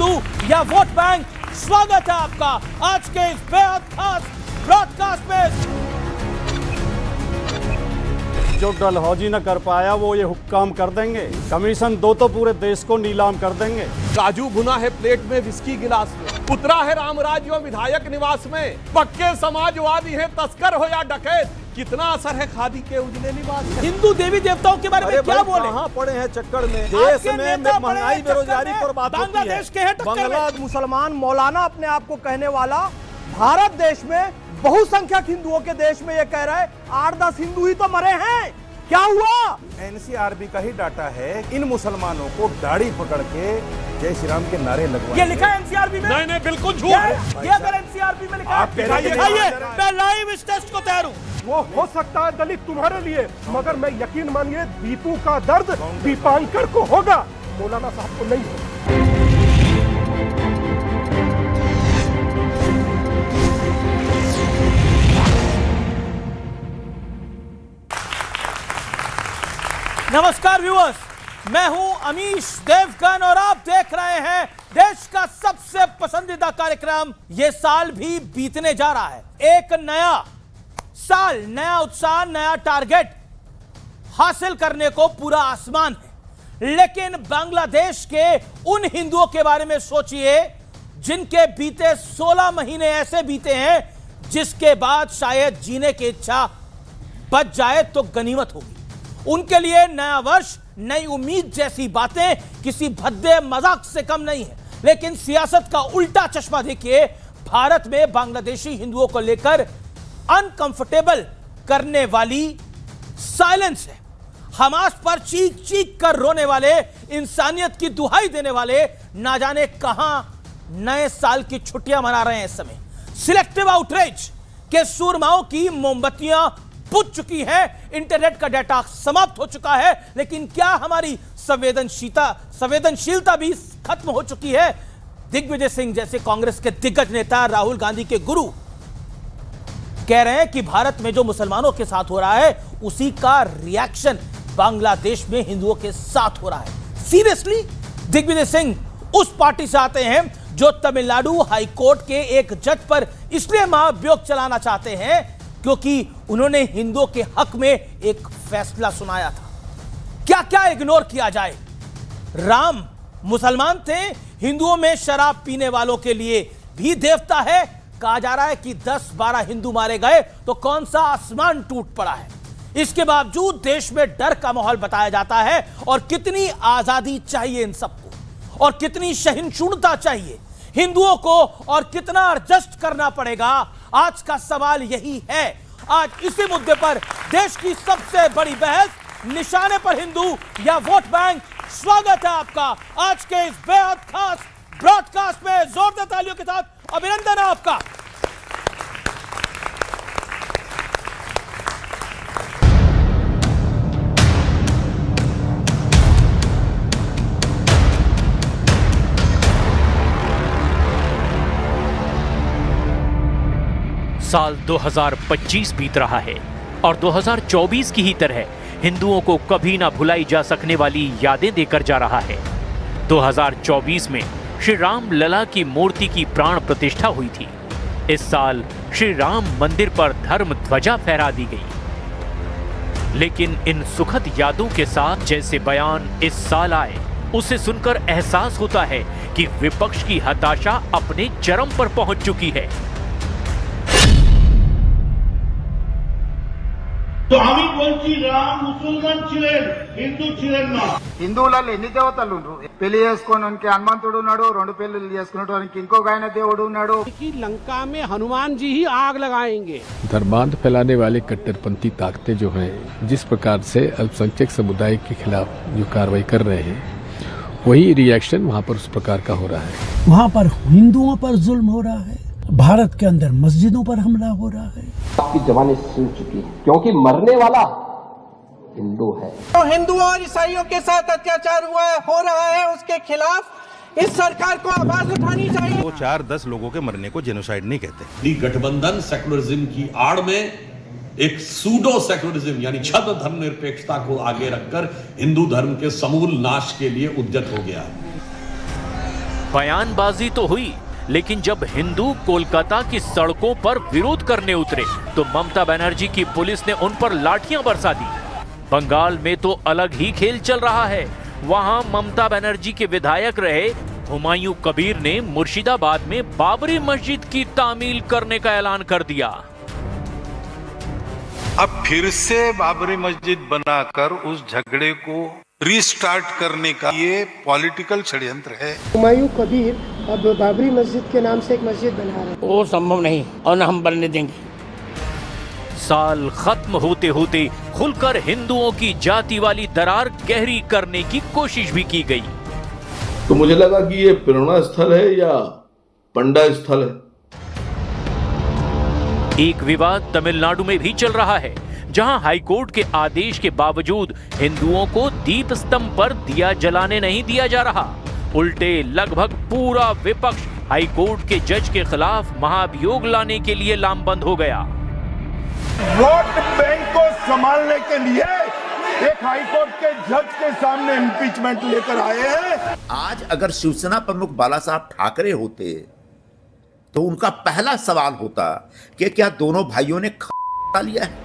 हिंदू या vote bank, स्वागत है आपका आज के इस बेहद खास ब्रॉडकास्ट में। जो डलहौजी न कर पाया वो ये हुक्काम कर देंगे। कमीशन दो तो पूरे देश को नीलाम कर देंगे। काजू भुना है प्लेट में, विस्की गिलास में, उतरा है रामराज्य विधायक निवास में। पक्के समाजवादी है तस्कर हो या डकैत, कितना असर है खादी के उजले लिबास में। हिंदू देवी देवताओं के बारे में क्या बोले? कहां पड़े हैं चक्कर में? देश में महंगाई बेरोजगारी पर बात होती है। बांग्लादेश के हैं टक्कर में। बांग्लादेश मुसलमान मौलाना अपने आप को कहने वाला भारत देश में बहुसंख्यक हिंदुओं के देश में ये कह रहा है 8-10 हिंदू ही तो मरे हैं, क्या हुआ? एनसीआरबी का ही डाटा है, इन मुसलमानों को दाढ़ी पकड़ के जय श्री राम के नारे लगवाए। ये लिखा है एनसीआरबी में? नहीं बिल्कुल झूठ। ये अगर एनसीआरबी में लिखा है, दिखाइए, मैं लाइव इस टेस्ट को तैयार हूं। वो हो सकता है दलित तुम्हारे लिए, मगर मैं यकीन मानिए दीपू का दर्द दीपांकर को होगा, मौलाना साहब को नहीं होगा। नमस्कार व्यूअर्स, मैं हूं अमीश देवगन और आप देख रहे हैं देश का सबसे पसंदीदा कार्यक्रम। यह साल भी बीतने जा रहा है, एक नया साल, नया उत्साह, नया टारगेट हासिल करने को पूरा आसमान है। लेकिन बांग्लादेश के उन हिंदुओं के बारे में सोचिए जिनके बीते 16 महीने ऐसे बीते हैं जिसके बाद शायद जीने की इच्छा बच जाए तो गनीमत होगी। उनके लिए नया वर्ष, नई उम्मीद जैसी बातें किसी भद्दे मजाक से कम नहीं है। लेकिन सियासत का उल्टा चश्मा देखिए, भारत में बांग्लादेशी हिंदुओं को लेकर अनकंफर्टेबल करने वाली साइलेंस है। हमास पर चीख चीख कर रोने वाले, इंसानियत की दुहाई देने वाले ना जाने कहां नए साल की छुट्टियां मना रहे हैं। इस समय सिलेक्टिव आउटरीच के सूरमाओं की मोमबत्तियां बुझ चुकी है, इंटरनेट का डाटा समाप्त हो चुका है, लेकिन क्या हमारी संवेदनशीलता भी खत्म हो चुकी है? दिग्विजय सिंह जैसे कांग्रेस के दिग्गज नेता, राहुल गांधी के गुरु कह रहे हैं कि भारत में जो मुसलमानों के साथ हो रहा है उसी का रिएक्शन बांग्लादेश में हिंदुओं के साथ हो रहा है। सीरियसली? दिग्विजय सिंह उस पार्टी से आते हैं जो तमिलनाडु हाईकोर्ट के एक जज पर इसलिए महाभियोग चलाना चाहते हैं क्योंकि उन्होंने हिंदुओं के हक में एक फैसला सुनाया था। क्या क्या इग्नोर किया जाए? राम मुसलमान थे, हिंदुओं में शराब पीने वालों के लिए भी देवता है। कहा जा रहा है कि 10-12 हिंदू मारे गए तो कौन सा आसमान टूट पड़ा है। इसके बावजूद देश में डर का माहौल बताया जाता है। और कितनी आजादी चाहिए इन सबको, और कितनी सहिष्णुता चाहिए हिंदुओं को, और कितना एडजस्ट करना पड़ेगा? आज का सवाल यही है। आज इसी मुद्दे पर देश की सबसे बड़ी बहस, निशाने पर हिंदू या वोट बैंक। स्वागत है आपका आज के इस बेहद खास ब्रॉडकास्ट में। जोरदार तालियों के साथ अभिनंदन है आपका। साल 2025 बीत रहा है और 2024 की ही तरह हिंदुओं को कभी ना भुलाई जा सकने वाली यादें देकर जा रहा है। 2024 में श्री राम लला की मूर्ति की प्राण प्रतिष्ठा हुई थी। इस साल श्री राम मंदिर पर धर्म ध्वजा फहरा दी गई। लेकिन इन सुखद यादों के साथ जैसे बयान इस साल आए, उसे सुनकर एहसास होता है कि विपक्ष की हताशा अपने चरम पर पहुंच चुकी है। তো আমি বলছি রাম মুসলমান ছিলেন, হিন্দু ছিলেন না। హిందువులలో ఎన్ని దేవతలు ఉన్నారు? పెళ్లి చేసుకోవడానికి హనుమంతుడు ఉన్నాడు, 2 పెళ్లిళ్ళు చేసుకునేటానికి ఇంకొక ఆయన దేవుడు ఉన్నాడు। कि लंका में हनुमान जी ही आग लगाएंगे। धर्मांध फैलाने वाले कट्टरपंथी ताकतें जो हैं, जिस प्रकार से अल्पसंख्यक समुदाय के खिलाफ जो कार्रवाई कर रहे हैं, वही रिएक्शन वहाँ पर उस प्रकार का हो रहा है। वहाँ पर हिंदुओं पर जुल्म हो रहा है, भारत के अंदर मस्जिदों पर हमला हो रहा है। आपकी जवानी सुन चुकी है क्योंकि मरने वाला हिंदू है। तो हिंदुओं और ईसाइयों के साथ अत्याचार हो रहा है, उसके खिलाफ इस सरकार को आवाज उठानी चाहिए। वो 4-10 लोगों के मरने को जेनोसाइड नहीं कहते। गठबंधन सेकुलरिज्म की आड़ में एक सूडो सेकुलरिज्म यानी छद्म धर्मनिरपेक्षता को आगे रखकर हिंदू धर्म के समूल नाश के लिए उद्यत हो गया है। बयानबाजी तो हुई, लेकिन जब हिंदू कोलकाता की सड़कों पर विरोध करने उतरे तो ममता बनर्जी की पुलिस ने उन पर लाठियां बरसा दी। बंगाल में तो अलग ही खेल चल रहा है। वहां ममता बनर्जी के विधायक रहे हुमायूं कबीर ने मुर्शिदाबाद में बाबरी मस्जिद की तामील करने का ऐलान कर दिया। अब फिर से बाबरी मस्जिद बनाकर उस झगड़े को रीस्टार्ट करने का ये पॉलिटिकल षड्यंत्र है। हुमायूं कबीर अब बाबरी मस्जिद के नाम से एक मस्जिद बना रहे हैं। वो संभव नहीं और न हम बनने देंगे। साल खत्म होते होते खुलकर हिंदुओं की जाति वाली दरार गहरी करने की कोशिश भी की गई। तो मुझे लगा कि ये प्रेरणा स्थल है या पंडा स्थल है। एक विवाद तमिलनाडु में भी चल रहा है, जहां हाईकोर्ट के आदेश के बावजूद हिंदुओं को दीप स्तंभ पर दिया जलाने नहीं दिया जा रहा। उल्टे लगभग पूरा विपक्ष हाईकोर्ट के जज के खिलाफ महाभियोग लाने के लिए लामबंद हो गया। वोट बैंक को संभालने के लिए एक हाईकोर्ट के जज के सामने इम्पीचमेंट लेकर आए हैं। आज अगर शिवसेना प्रमुख बाला साहब ठाकरे होते तो उनका पहला सवाल होता कि क्या दोनों भाइयों ने खा लिया है।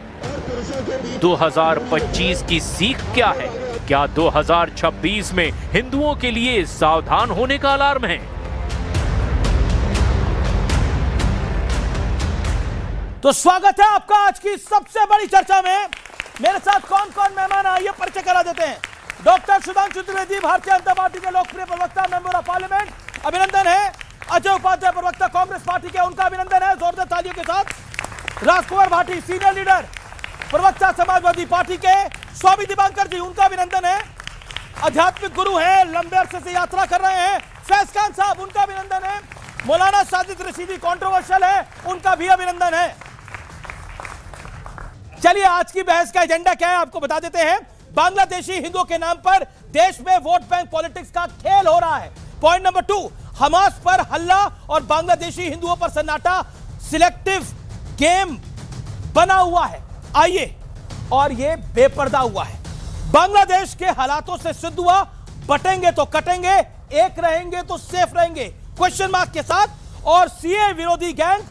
2025 की सीख क्या है? क्या 2026 में हिंदुओं के लिए सावधान होने का अलार्म है? तो स्वागत है आपका आज की सबसे बड़ी चर्चा में। मेरे साथ कौन कौन मेहमान आइए परिचय करा देते हैं। डॉक्टर सुधांशु त्रिवेदी, भारतीय जनता पार्टी के लोकप्रिय प्रवक्ता, मेंबर ऑफ पार्लियामेंट, अभिनंदन है। अजय उपाध्याय, प्रवक्ता कांग्रेस पार्टी के, उनका अभिनंदन है जोरदार तालियों के साथ। राजकुमार भाटी, सीनियर लीडर, प्रवक्ता समाजवादी पार्टी के। स्वामी दीपांकर जी, उनका अभिनंदन है। आध्यात्मिक गुरु हैं, लंबे अरसे से यात्रा कर रहे हैं। फैज खान साहब, उनका अभिनंदन है। मौलाना साजिद रशीदी कंट्रोवर्शियल है, उनका भी अभिनंदन है। चलिए आज की बहस का एजेंडा क्या है आपको बता देते हैं। बांग्लादेशी हिंदुओं के नाम पर देश में वोट बैंक पॉलिटिक्स का खेल हो रहा है। पॉइंट नंबर 2, हमास पर हल्ला और बांग्लादेशी हिंदुओं पर सन्नाटा, सिलेक्टिव गेम बना हुआ है। आइए, और ये बेपर्दा हुआ है। बांग्लादेश के हालातों से सिद्ध हुआ, बटेंगे तो कटेंगे, एक रहेंगे तो सेफ रहेंगे, क्वेश्चन मार्क के साथ। और सीए विरोधी गैंग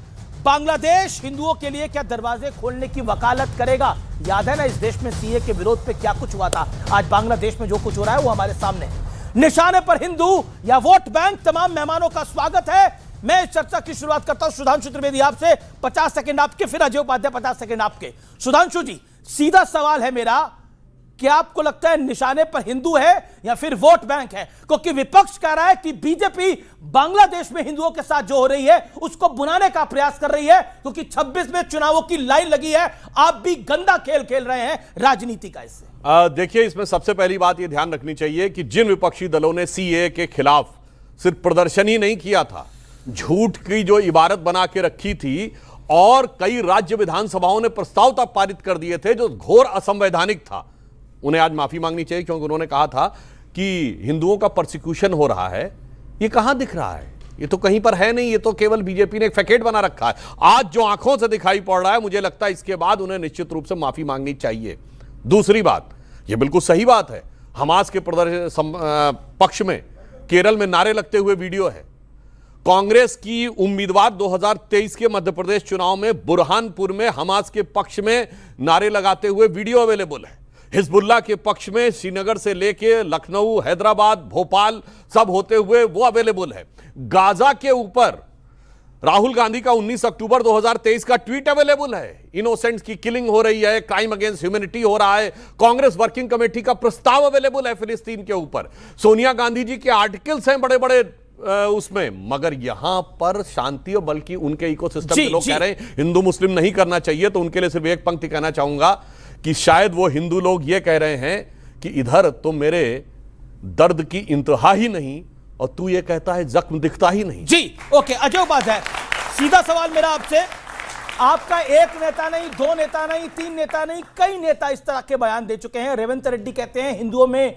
बांग्लादेश हिंदुओं के लिए क्या दरवाजे खोलने की वकालत करेगा? याद है ना इस देश में सीए के विरोध पे क्या कुछ हुआ था। आज बांग्लादेश में जो कुछ हो रहा है वो हमारे सामने है। निशाने पर हिंदू या वोट बैंक, तमाम मेहमानों का स्वागत है। मैं इस चर्चा की शुरुआत करता हूं सुधांशु त्रिवेदी आपसे। 50 सेकंड आपके, फिर अजय उपाध्याय 50 सेकंड आपके। सुधांशु जी, सीधा सवाल है मेरा, क्या आपको लगता है निशाने पर हिंदू है या फिर वोट बैंक है? क्योंकि विपक्ष कह रहा है कि बीजेपी बांग्लादेश में हिंदुओं के साथ जो हो रही है उसको बुनाने का प्रयास कर रही है, क्योंकि 26 में चुनावों की लाइन लगी है। आप भी गंदा खेल खेल रहे हैं राजनीति का इससे। देखिए, इसमें सबसे पहली बात यह ध्यान रखनी चाहिए कि जिन विपक्षी दलों ने सीए के खिलाफ सिर्फ प्रदर्शन ही नहीं किया था, झूठ की जो इबारत बना के रखी थी और कई राज्य विधानसभाओं ने प्रस्ताव तक पारित कर दिए थे जो घोर असंवैधानिक था, उन्हें आज माफी मांगनी चाहिए। क्योंकि उन्होंने कहा था कि हिंदुओं का परसिक्यूशन हो रहा है। ये कहां दिख रहा है? ये तो कहीं पर है नहीं, ये तो केवल बीजेपी ने एक फैकेट बना रखा है। आज जो आंखों से दिखाई पड़ रहा है, मुझे लगता है इसके बाद उन्हें निश्चित रूप से माफी मांगनी चाहिए। दूसरी बात, ये बिल्कुल सही बात है, हमास के पक्ष में केरल में नारे लगते हुए वीडियो है। कांग्रेस की उम्मीदवार 2023 के मध्य प्रदेश चुनाव में बुरहानपुर में हमास के पक्ष में नारे लगाते हुए वीडियो अवेलेबल है। हिजबुल्लाह के पक्ष में श्रीनगर से लेके लखनऊ, हैदराबाद, भोपाल सब होते हुए वो अवेलेबल है। गाजा के ऊपर राहुल गांधी का 19 अक्टूबर 2023 का ट्वीट अवेलेबल है। इनोसेंट्स की किलिंग हो रही है, क्राइम अगेंस्ट ह्यूमैनिटी हो रहा है। कांग्रेस वर्किंग कमेटी का प्रस्ताव अवेलेबल है फिलिस्तीन के ऊपर। सोनिया गांधी जी के आर्टिकल्स हैं बड़े बड़े उसमें, मगर यहां पर शांति और बल्कि उनके इकोसिस्टम के लोग कह रहे हैं हिंदू मुस्लिम नहीं करना चाहिए। तो उनके लिए सिर्फ एक पंक्ति कहना चाहूंगा कि शायद वो हिंदू लोग ये कह रहे हैं कि इधर तो मेरे दर्द की इंतहा ही नहीं और तू ये कहता है जख्म दिखता ही नहीं। जी ओके, अजय उपाध्याय, सीधा सवाल मेरा आपसे। आपका एक नेता नहीं, दो नेता नहीं, तीन नेता नहीं, कई नेता इस तरह के बयान दे चुके हैं। रेवंत रेड्डी कहते हैं हिंदुओं में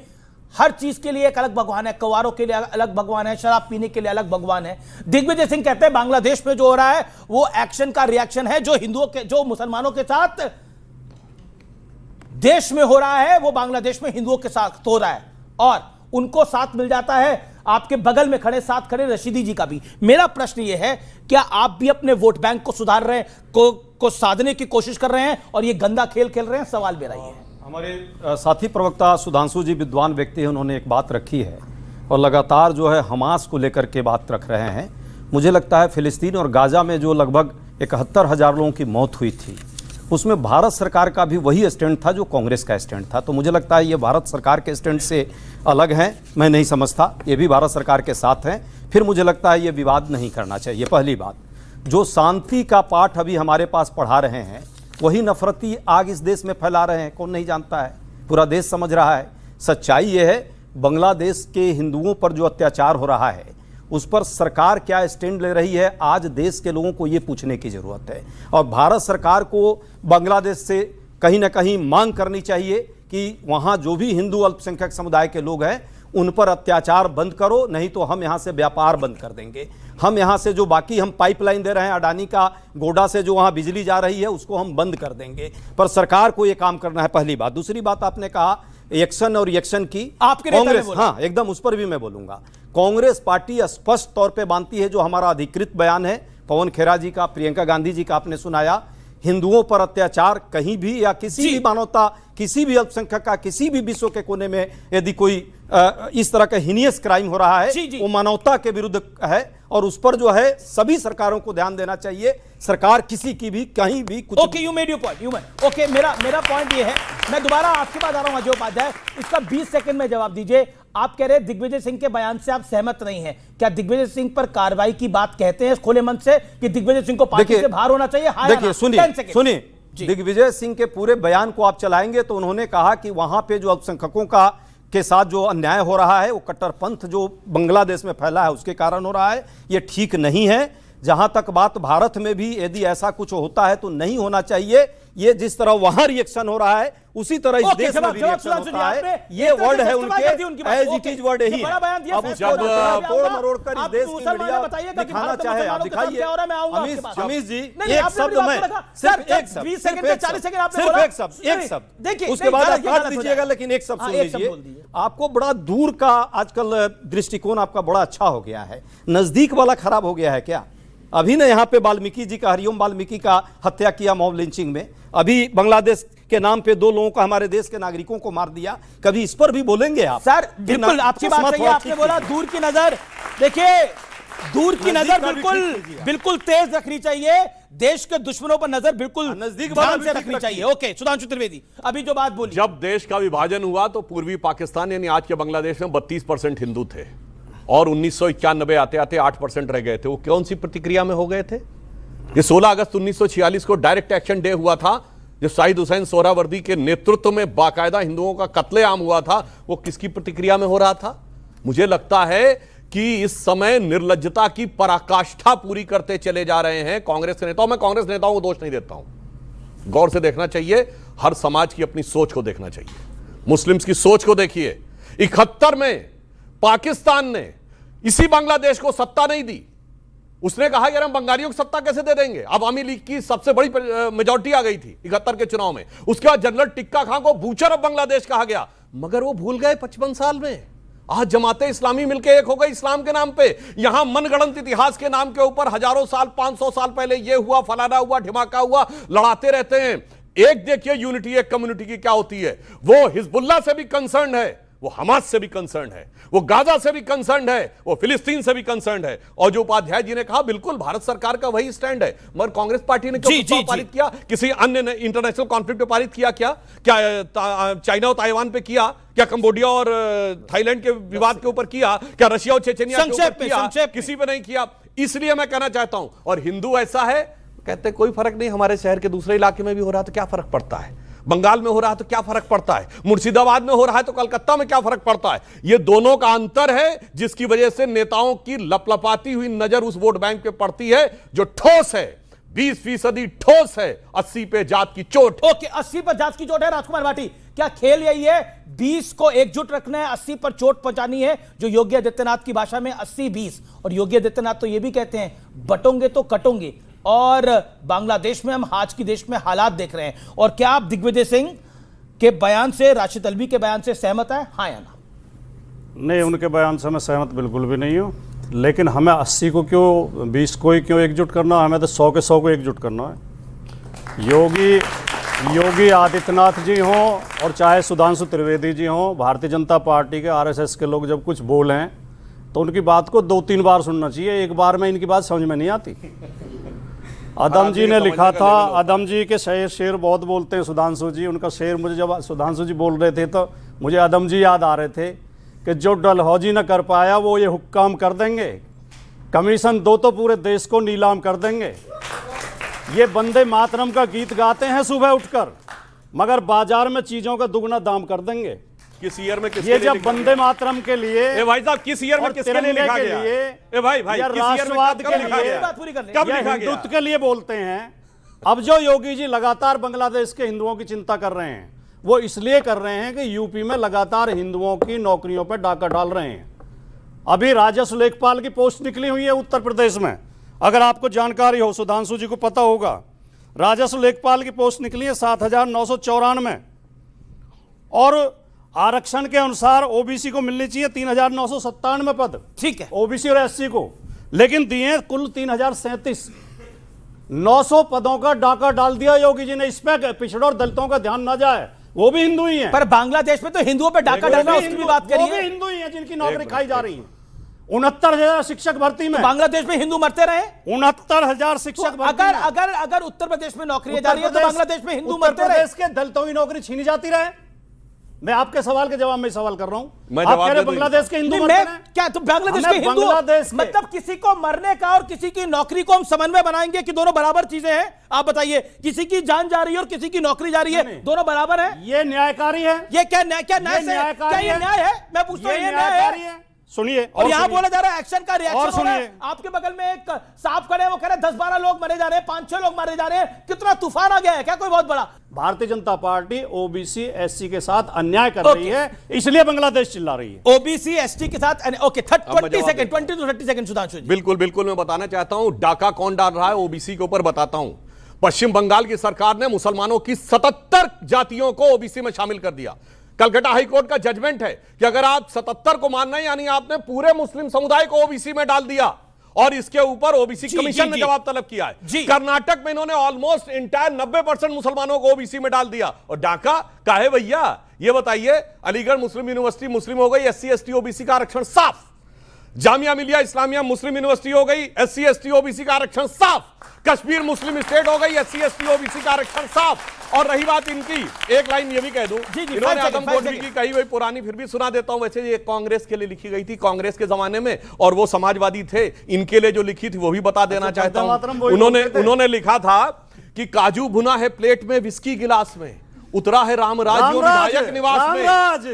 हर चीज के लिए एक अलग भगवान है, कवारों के लिए अलग भगवान है, शराब पीने के लिए अलग भगवान है। दिग्विजय सिंह कहते हैं बांग्लादेश में जो हो रहा है वो एक्शन का रिएक्शन है, जो हिंदुओं के, जो मुसलमानों के साथ देश में हो रहा है वो बांग्लादेश में हिंदुओं के साथ हो रहा है और उनको साथ मिल जाता है। आपके बगल में खड़े, साथ खड़े रशीदी जी का भी। मेरा प्रश्न यह है, क्या आप भी अपने वोट बैंक को सुधार रहे हैं, को साधने की कोशिश कर रहे हैं और ये गंदा खेल खेल रहे हैं? सवाल मेरा ये है। हमारे साथी प्रवक्ता सुधांशु जी विद्वान व्यक्ति हैं, उन्होंने एक बात रखी है और लगातार जो है हमास को लेकर के बात रख रहे हैं। मुझे लगता है फिलिस्तीन और गाजा में जो लगभग 71,000 लोगों की मौत हुई थी, उसमें भारत सरकार का भी वही स्टैंड था जो कांग्रेस का स्टैंड था। तो मुझे लगता है ये भारत सरकार के स्टैंड से अलग हैं, मैं नहीं समझता। ये भी भारत सरकार के साथ हैं। फिर मुझे लगता है ये विवाद नहीं करना चाहिए। पहली बात, जो शांति का पाठ अभी हमारे पास पढ़ा रहे हैं वही नफरती आग इस देश में फैला रहे हैं। कौन नहीं जानता है, पूरा देश समझ रहा है। सच्चाई ये है, बांग्लादेश के हिंदुओं पर जो अत्याचार हो रहा है उस पर सरकार क्या स्टैंड ले रही है, आज देश के लोगों को ये पूछने की ज़रूरत है। और भारत सरकार को बांग्लादेश से कहीं ना कहीं मांग करनी चाहिए कि वहाँ जो भी हिंदू अल्पसंख्यक समुदाय के लोग हैं उन पर अत्याचार बंद करो, नहीं तो हम यहाँ से व्यापार बंद कर देंगे। हम यहाँ से जो बाकी हम पाइपलाइन दे रहे हैं अडानी का गोडा से जो वहाँ बिजली जा रही है उसको हम बंद कर देंगे। पर सरकार को ये काम करना है, पहली बात। दूसरी बात, आपने कहा एक्शन और रिएक्शन की, आपके कांग्रेस, हाँ एकदम उस पर भी मैं बोलूंगा। कांग्रेस पार्टी स्पष्ट तौर पे मानती है, जो हमारा अधिकृत बयान है पवन खेरा जी का, प्रियंका गांधी जी का आपने सुनाया, हिंदुओं पर अत्याचार कहीं भी या किसी भी मानवता, किसी भी अल्पसंख्यक का किसी भी विश्व के कोने में यदि कोई इस तरह का हीनियस क्राइम हो रहा है वो मानवता के विरुद्ध है और उस पर जो है सभी सरकारों को ध्यान देना चाहिए। सरकार किसी की भी कहीं भी कुछ okay, you made your point. Okay, मेरा पॉइंट ये है, मैं दोबारा आपके पास आ रहा हूं अजय उपाध्याय, इसका 20 सेकंड में जवाब दीजिए। आप कह रहे हैं दिग्विजय सिंह के बयान से आप सहमत नहीं हैं, क्या दिग्विजय सिंह पर कार्रवाई की बात कहते हैं खुले मन से कि दिग्विजय सिंह को पार्टी से बाहर होना चाहिए? देखिए, सुनिए दिग्विजय सिंह के पूरे बयान को आप चलाएंगे तो उन्होंने कहा कि वहां पे जो अल्पसंख्यकों का के साथ जो अन्याय हो रहा है वो कट्टरपंथ जो बांग्लादेश में फैला है उसके कारण हो रहा है, ये ठीक नहीं है। जहां तक बात भारत में भी यदि ऐसा कुछ होता है तो नहीं होना चाहिए। ये जिस तरह वहां रिएक्शन हो रहा है उसी तरह इस देश में भी रिएक्शन होता है। ये वर्ड है उनके, एज इट इज वर्ड यही है। अब उसको तोड़ मरोड़ कर इस देश की मीडिया दिखाना चाहे, आप दिखाइए। अमीश जी, एक शब्द में सिर्फ एक शब्द, सिर्फ एक शब्द देखिए, उसके बाद आप काट दीजिएगा, लेकिन एक शब्द सुन लीजिए। आपको बड़ा दूर का आजकल दृष्टिकोण आपका बड़ा अच्छा हो गया है, नजदीक वाला खराब हो गया है क्या? अभी ने यहाँ पे वाल्मीकि जी का, हरिओम वाल्मीकि का हत्या किया मॉब लिंचिंग में, अभी बांग्लादेश के नाम पे 2 लोगों को, हमारे देश के नागरिकों को मार दिया। कभी इस पर भी बोलेंगे आप? सर बिल्कुल आपकी बात सही है, आपने बोला दूर की नजर, देखिए दूर की नजर बिल्कुल तेज रखनी चाहिए, देश के दुश्मनों पर नजर बिल्कुल नजदीक से रखनी चाहिए। ओके, सुधांशु त्रिवेदी अभी जो बात बोली, जब देश का विभाजन हुआ तो पूर्वी पाकिस्तान यानी आज के बांग्लादेश में 32% हिंदू थे और 1991 आते आते 8% रह गए थे। वो कौन सी प्रतिक्रिया में हो गए थे? ये 16 अगस्त 1946 को डायरेक्ट एक्शन डे हुआ था, जब शाहिद हुसैन सोहरावर्दी के नेतृत्व में बाकायदा हिंदुओं का कत्लेआम हुआ था। वो किसकी प्रतिक्रिया में हो रहा था? मुझे लगता है कि इस समय निर्लज्जता की पराकाष्ठा पूरी करते चले जा रहे हैं कांग्रेस के नेताओं। मैं कांग्रेस नेताओं को दोष नहीं देता हूं, गौर से देखना चाहिए, हर समाज की अपनी सोच को देखना चाहिए। मुस्लिम्स की सोच को देखिए, 71 में पाकिस्तान ने इसी बांग्लादेश को सत्ता नहीं दी, उसने कहा यार हम बंगालियों को सत्ता कैसे दे देंगे। अवामी लीग की सबसे बड़ी मेजॉरिटी आ गई थी 71 के चुनाव में। उसके बाद जनरल टिक्का खान को बूचर ऑफ बांग्लादेश कहा गया, मगर वो भूल गए 55 साल में। आज जमाते इस्लामी मिलकर एक हो गई इस्लाम के नाम पे। यहां मनगढ़ंत इतिहास के नाम के ऊपर हजारों साल, 500 साल पहले ये हुआ, फलाना हुआ, ढिमाका हुआ, लड़ाते रहते हैं। एक देखिए यूनिटी एक कम्युनिटी की क्या होती है। वो हिजबुल्लाह से भी कंसर्न है, वो हमास से भी कंसर्न है, वो गाजा से भी कंसर्न है, वो फिलिस्तीन से भी कंसर्न है। और जो उपाध्याय जी ने कहा बिल्कुल भारत सरकार का वही स्टैंड है। मगर कांग्रेस पार्टी ने क्यों पारित किया? किसी अन्य इंटरनेशनल कॉन्फ्लिक्ट पे पारित किया क्या? क्या चाइना और ताइवान पे किया? क्या कंबोडिया और थाईलैंड के विवाद के ऊपर किया? क्या रशिया और चेचनिया के ऊपर किया? किसी पे नहीं किया। इसलिए मैं कहना चाहता हूं, और हिंदू ऐसा है कहते कोई फर्क नहीं, हमारे शहर के दूसरे इलाके में भी हो रहा तो क्या फर्क पड़ता है, बंगाल में हो रहा है तो क्या फर्क पड़ता है, मुर्शिदाबाद में हो रहा है तो कलकत्ता में क्या फर्क पड़ता है। यह दोनों का अंतर है जिसकी वजह से नेताओं की लपलपाती हुई नजर उस वोट बैंक पे पड़ती है जो ठोस है, 20% ठोस है, 80 पे जात की चोट। ओके, 80 पर जात की चोट है। राजकुमार भाटी, क्या खेल यही है, 20 को एकजुट रखना है, 80 पर चोट पहुंचानी है, जो योगी आदित्यनाथ की भाषा में 80-20। और योगी आदित्यनाथ तो यह भी कहते हैं बटोंगे तो कटोंगे। और बांग्लादेश में हम आज की देश में हालात देख रहे हैं। और क्या आप दिग्विजय सिंह के बयान से, राशिद अल्वी के बयान से सहमत है, हाँ या ना? नहीं, उनके बयान से मैं सहमत बिल्कुल भी नहीं हूँ, लेकिन हमें 80 को क्यों 20 को ही क्यों एकजुट करना है? हमें तो 100 के 100 को एकजुट करना है। योगी आदित्यनाथ जी हों और चाहे सुधांशु त्रिवेदी जी हों, भारतीय जनता पार्टी के आरएसएस के लोग जब कुछ बोलें तो उनकी बात को 2-3 बार सुनना चाहिए, एक बार में इनकी बात समझ में नहीं आती। अदम जी ने लिखा था, अदम जी के शेर बहुत बोलते हैं सुधांशु जी, उनका शेर मुझे जब सुधांशु जी बोल रहे थे तो मुझे अदम जी याद आ रहे थे कि जो डलहौजी न कर पाया वो ये हुक्काम कर देंगे, कमीशन दो तो पूरे देश को नीलाम कर देंगे। ये वंदे मातरम का गीत गाते हैं सुबह उठकर, मगर बाजार में चीजों का दुगना दाम कर देंगे। किस ईयर में किसके ये लिए जब वंदे मातरम के लिए, भाई साहब किस ईयर में किसके लिए लिखा गया? भाई राष्ट्रवाद के लिए, कब लिखा गया? हिंदुत्व के लिए बोलते हैं। अब जो योगी जी लगातार बांग्लादेश के हिंदुओं की चिंता कर रहे हैं, वो इसलिए कर रहे हैं कि यूपी में लगातार हिंदुओं की नौकरियों पर डाका डाल रहे हैं। अभी राजस्व लेखपाल की पोस्ट निकली हुई है उत्तर प्रदेश में, अगर आपको जानकारी हो, सुधांशु जी को पता होगा, राजस्व लेखपाल की पोस्ट निकली है 7,994 और आरक्षण के अनुसार ओबीसी को मिलनी चाहिए 3,997 पद, ठीक है, ओबीसी और एससी को, लेकिन दिए कुल 3,037। 900 पदों का डाका डाल दिया योगी जी ने। इस पे पिछड़ों और दलितों का ध्यान ना जाए, वो भी हिंदू ही हैं। पर बांग्लादेश में तो हिंदुओं पे डाका डालना, उसकी भी बात करिए। वो भी हिंदू ही हैं जिनकी नौकरी खाई जा रही है। 69,000 शिक्षक भर्ती में, तो बांग्लादेश में हिंदू मरते रहे। 69,000 शिक्षक भर्ती में। अगर उत्तर प्रदेश में नौकरियां जा रही है तो बांग्लादेश में हिंदू मरते रहे। उत्तर प्रदेश के दलितों की नौकरी छीनी जाती रहे। मैं आपके सवाल के जवाब में सवाल कर रहा हूं। आप कह रहे बांग्लादेश के हिंदू मरते रहे। क्या तो बांग्लादेश के हिंदू, मतलब किसी को मरने का और किसी की नौकरी को हम समन्वय बनाएंगे कि दोनों बराबर चीजें हैं? आप बताइए, किसी की जान जा रही है और किसी की नौकरी जा रही है, दोनों बराबर है? ये न्यायकारी है। ये क्या न्याय है? न्याय है? मैं पूछता हूं, ये न्याय है? सुनिए, और यहाँ बोला जा रहा है एक्शन का रिएक्शन हो रहा है। आपके बगल में एक साफ खड़े हैं, वो कह रहे हैं 10-12 लोग मरे जा रहे हैं, 5-6 लोग मारे जा रहे हैं। कितना तूफान आ गया है क्या कोई बहुत बड़ा? Bharatiya Janata party OBC SC के साथ अन्याय कर रही है, इसलिए बांग्लादेश चिल्ला रही है। ओबीसी एसटी के साथ ओके 20 to 30 सेकंड सुधांशु जी। बिल्कुल बिल्कुल, मैं बताना चाहता हूं डाका कौन डाल रहा है ओबीसी के ऊपर बताता हूं। पश्चिम बंगाल की सरकार ने मुसलमानों की 77 जातियों को ओबीसी में शामिल कर दिया। कलकत्ता हाईकोर्ट का जजमेंट है कि अगर आप 77 को मानना है, यानी आपने पूरे मुस्लिम समुदाय को ओबीसी में डाल दिया, और इसके ऊपर ओबीसी कमीशन ने जवाब तलब किया है। कर्नाटक में इन्होंने ऑलमोस्ट इंटायर 90% मुसलमानों को ओबीसी में डाल दिया। और डाका काहे भैया, ये बताइए। अलीगढ़ मुस्लिम यूनिवर्सिटी मुस्लिम हो गई, एससी एसटी ओबीसी का आरक्षण साफ। जामिया मिलिया इस्लामिया मुस्लिम यूनिवर्सिटी हो गई, एससी एसटी ओबीसी का आरक्षण साफ। कश्मीर मुस्लिम स्टेट हो गई, एससी एसटी ओबीसी का आरक्षण साफ। और रही बात इनकी, एक लाइन ये भी कह दूं, इन्होंने आदमखोर की कही हुई पुरानी, फिर भी सुना देता हूं। वैसे ये कांग्रेस के लिए लिखी गई थी, कांग्रेस के जमाने में, और वो समाजवादी थे। इनके लिए जो लिखी थी वो भी बता देना चाहता हूं। उन्होंने लिखा था कि काजू भुना है प्लेट में, विस्की गिलास में, उतरा है रामराज विधायक निवास में।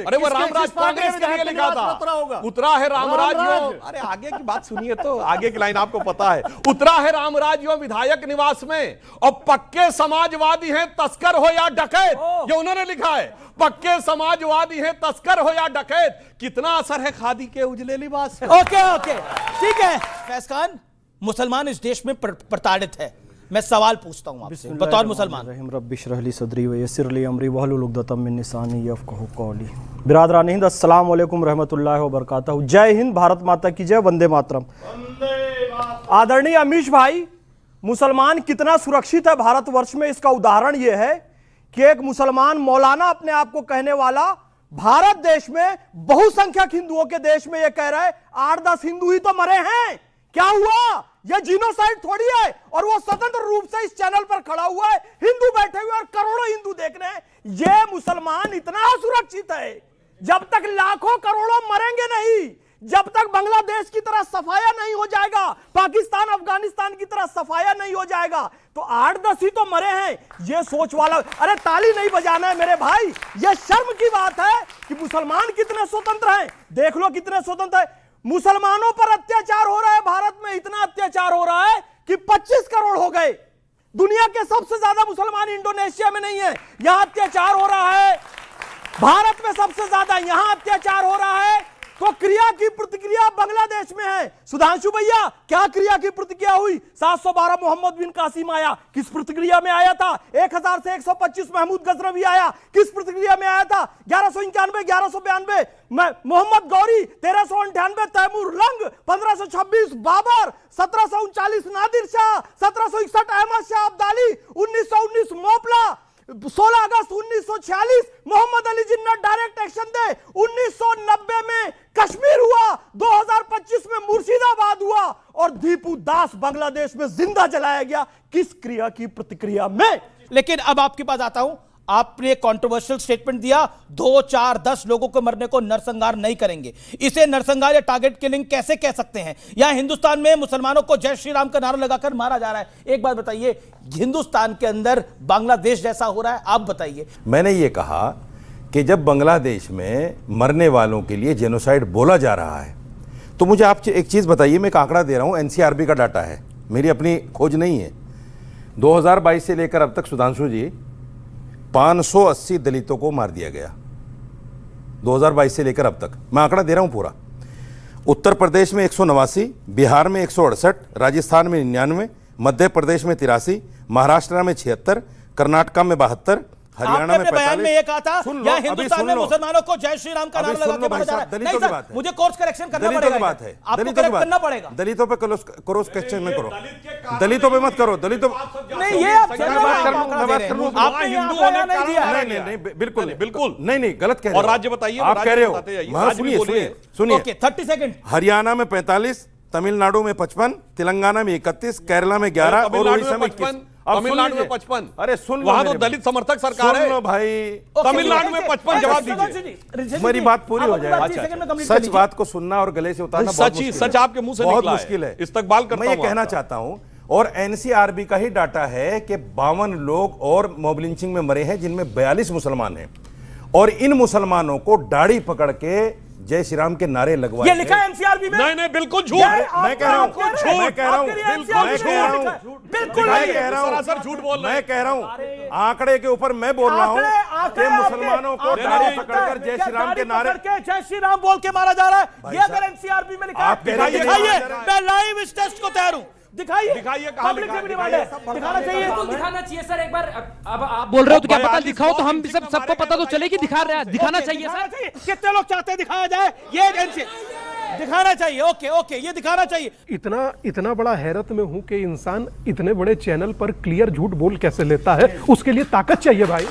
अरे वो रामराज कांग्रेस के लिए लिखा था। उतरा है रामराज, अरे आगे की बात सुनिए तो, आगे की लाइन आपको पता है। उतरा है रामराज विधायक निवास में, और पक्के समाजवादी हैं तस्कर हो या डकैत, ये उन्होंने लिखा है। पक्के समाजवादी हैं तस्कर हो या डकैत, कितना असर है खादी के उजले लिबास। ओके ठीक है फैज खान, मुसलमान इस देश में प्रताड़ित है। मैं सवाल पूछता हूं आपसे बतौर मुसलमान। रब्बिशरहली सदरी व यस्सिरली अमरी वहलुल उक़दतम मिन लिसानी यफ़क़हू क़ौली। बिरादरान हिंद, अस्सलाम वालेकुम रहमतुल्लाहि व बरकातहू। जय हिंद, भारत माता की जय, वंदे मातरम। आदरणीय अमीश भाई, मुसलमान कितना सुरक्षित है भारतवर्ष में, इसका उदाहरण यह है कि एक मुसलमान मौलाना अपने आप को कहने वाला भारत देश में बहुसंख्यक हिंदुओं के देश में यह कह रहा है 8-10 हिंदू ही तो मरे हैं। क्या हुआ? यह जीनोसाइड थोड़ी है। और वो स्वतंत्र रूप से इस चैनल पर खड़ा हुआ है, हिंदू बैठे हुए और करोड़ों हिंदू देख रहे हैं। यह मुसलमान इतना सुरक्षित है, जब तक लाखों करोड़ों मरेंगे नहीं, जब तक बांग्लादेश की तरह सफाया नहीं हो जाएगा, पाकिस्तान अफगानिस्तान की तरह सफाया नहीं हो जाएगा, तो 8-10 ही तो मरे हैं। यह सोच वाला, अरे ताली नहीं बजाना है मेरे भाई, यह शर्म की बात है कि मुसलमान कितने स्वतंत्र हैं। देख लो कितने स्वतंत्र है। मुसलमानों पर अत्याचार हो रहा है भारत में, इतना अत्याचार हो रहा है कि 25 करोड़ हो गए। दुनिया के सबसे ज्यादा मुसलमान इंडोनेशिया में नहीं है, यहां अत्याचार हो रहा है। भारत में सबसे ज्यादा यहां अत्याचार हो रहा है, तो क्रिया की प्रतिक्रिया बांग्लादेश में है? सुधांशु भैया, क्या क्रिया की प्रतिक्रिया हुई? 712 मोहम्मद बिन कासिम आया, किस प्रतिक्रिया में आया था? 1000 से 125 महमूद गजनवी आया, किस प्रतिक्रिया में आया था? 1191, 1192 मोहम्मद गौरी, 1398 तैमूर लंग, 1526 बाबर, 1739 नादिर शाह, 1761 अहमद शाह अब्दाली, 1919 मोपला, 16 अगस्त 1946 मोहम्मद अली जिन्ना डायरेक्ट एक्शन दे, 1990 में कश्मीर हुआ, 2025 में मुर्शिदाबाद हुआ और दीपू दास बांग्लादेश में जिंदा जलाया गया। किस क्रिया की प्रतिक्रिया में? लेकिन अब आपके पास आता हूं, आपने कंट्रोवर्शियल स्टेटमेंट दिया 2, 4, 10 लोगों को मरने को नरसंहार नहीं करेंगे। इसे नरसंहार या टारगेट किलिंग कैसे कह सकते हैं? यहां हिंदुस्तान में मुसलमानों को जय श्री राम का नारा लगाकर मारा जा रहा है। एक बात बताइए, हिंदुस्तान के अंदर बांग्लादेश जैसा हो रहा है? आप बताइए। मैंने ये कहा कि जब बांग्लादेश में मरने वालों के लिए जेनोसाइड बोला जा रहा है, तो मुझे आप एक चीज़ बताइए। मैं एक आंकड़ा दे रहा हूँ, एनसीआरबी का डाटा है, मेरी अपनी खोज नहीं है। 2022 से लेकर अब तक सुधांशु जी 580 दलितों को मार दिया गया 2022 से लेकर अब तक। मैं आंकड़ा दे रहा हूं पूरा। उत्तर प्रदेश में 189, बिहार में 168, राजस्थान में 99, मध्य प्रदेश में 83, महाराष्ट्र में 76, कर्नाटक में 72, हरियाणा में 45। बयान में ये कहा था या हिंदुस्तान में मुसलमानों को जय श्री राम का नारा लगा के मारा जा रहा है। नहीं सर, मुझे कोर्स करेक्शन करना पड़ेगा। दलितों की बात है, आपको करेक्ट करना पड़ेगा। दलितों पे क्रॉस क्वेश्चन न करो, दलितों पे मत करो। दलितों नहीं, ये आप हिंदू होने नहीं दिया। नहीं, बिल्कुल बिल्कुल नहीं, गलत कह रहे हो। और राज्य बताइए, आप कह रहे हो। सुनिए, 30 सेकंड। हरियाणा में 45, तमिलनाडु में 55, तेलंगाना में 31, केरला में 11 और उड़ीसा में 21। तमिलनाडु में 55। अरे सुन लो, वहां तो दलित समर्थक सरकार है। सुन लो भाई, तमिलनाडु में 55। जवाब दीजिए, मेरी बात पूरी हो जाए। सच बात को सुनना और गले से उतारना सच आपके मुंह से बहुत मुश्किल है। इस्तकबाल करता हूं। मैं ये कहना चाहता हूं, और एनसीआरबी का ही डाटा है कि 52 लोग और मॉब लिंचिंग में मरे हैं, जिनमें 42 मुसलमान हैं। और इन मुसलमानों को दाढ़ी पकड़ के जय श्री राम के नारे लगवाए। ये लिखा है एनसीआरबी में? नहीं, बिल्कुल झूठ। मैं कह रहा हूं, बिल्कुल सरासर झूठ बोल रहे हैं। मैं कह रहा हूं, आंकड़े के ऊपर मैं बोल रहा हूं कि मुसलमानों को दाढ़ी पकड़कर जय श्री राम के नारे, जय श्री राम बोल के मारा जा रहा है। ये अगर एनसीआरबी में लिखा है, दिखाइए। मैं लाइव इस टेस्ट को तैयार हूं। दिखाइए कहां लिखा है? दिखाना चाहिए, दिखाना चाहिए सर एक बार। अब आप बोल रहे हो तो क्या पता दिखाओ, तो हम सबको पता तो चले कि दिखा रहे हैं। दिखाना चाहिए सर। कितने लोग चाहते हैं दिखाया जाए? ये दिखाना चाहिए। ओके, ये दिखाना चाहिए। इतना बड़ा हैरत में हूं कि इंसान इतने बड़े चैनल पर क्लियर झूठ बोल कैसे लेता है। उसके लिए ताकत चाहिए भाई,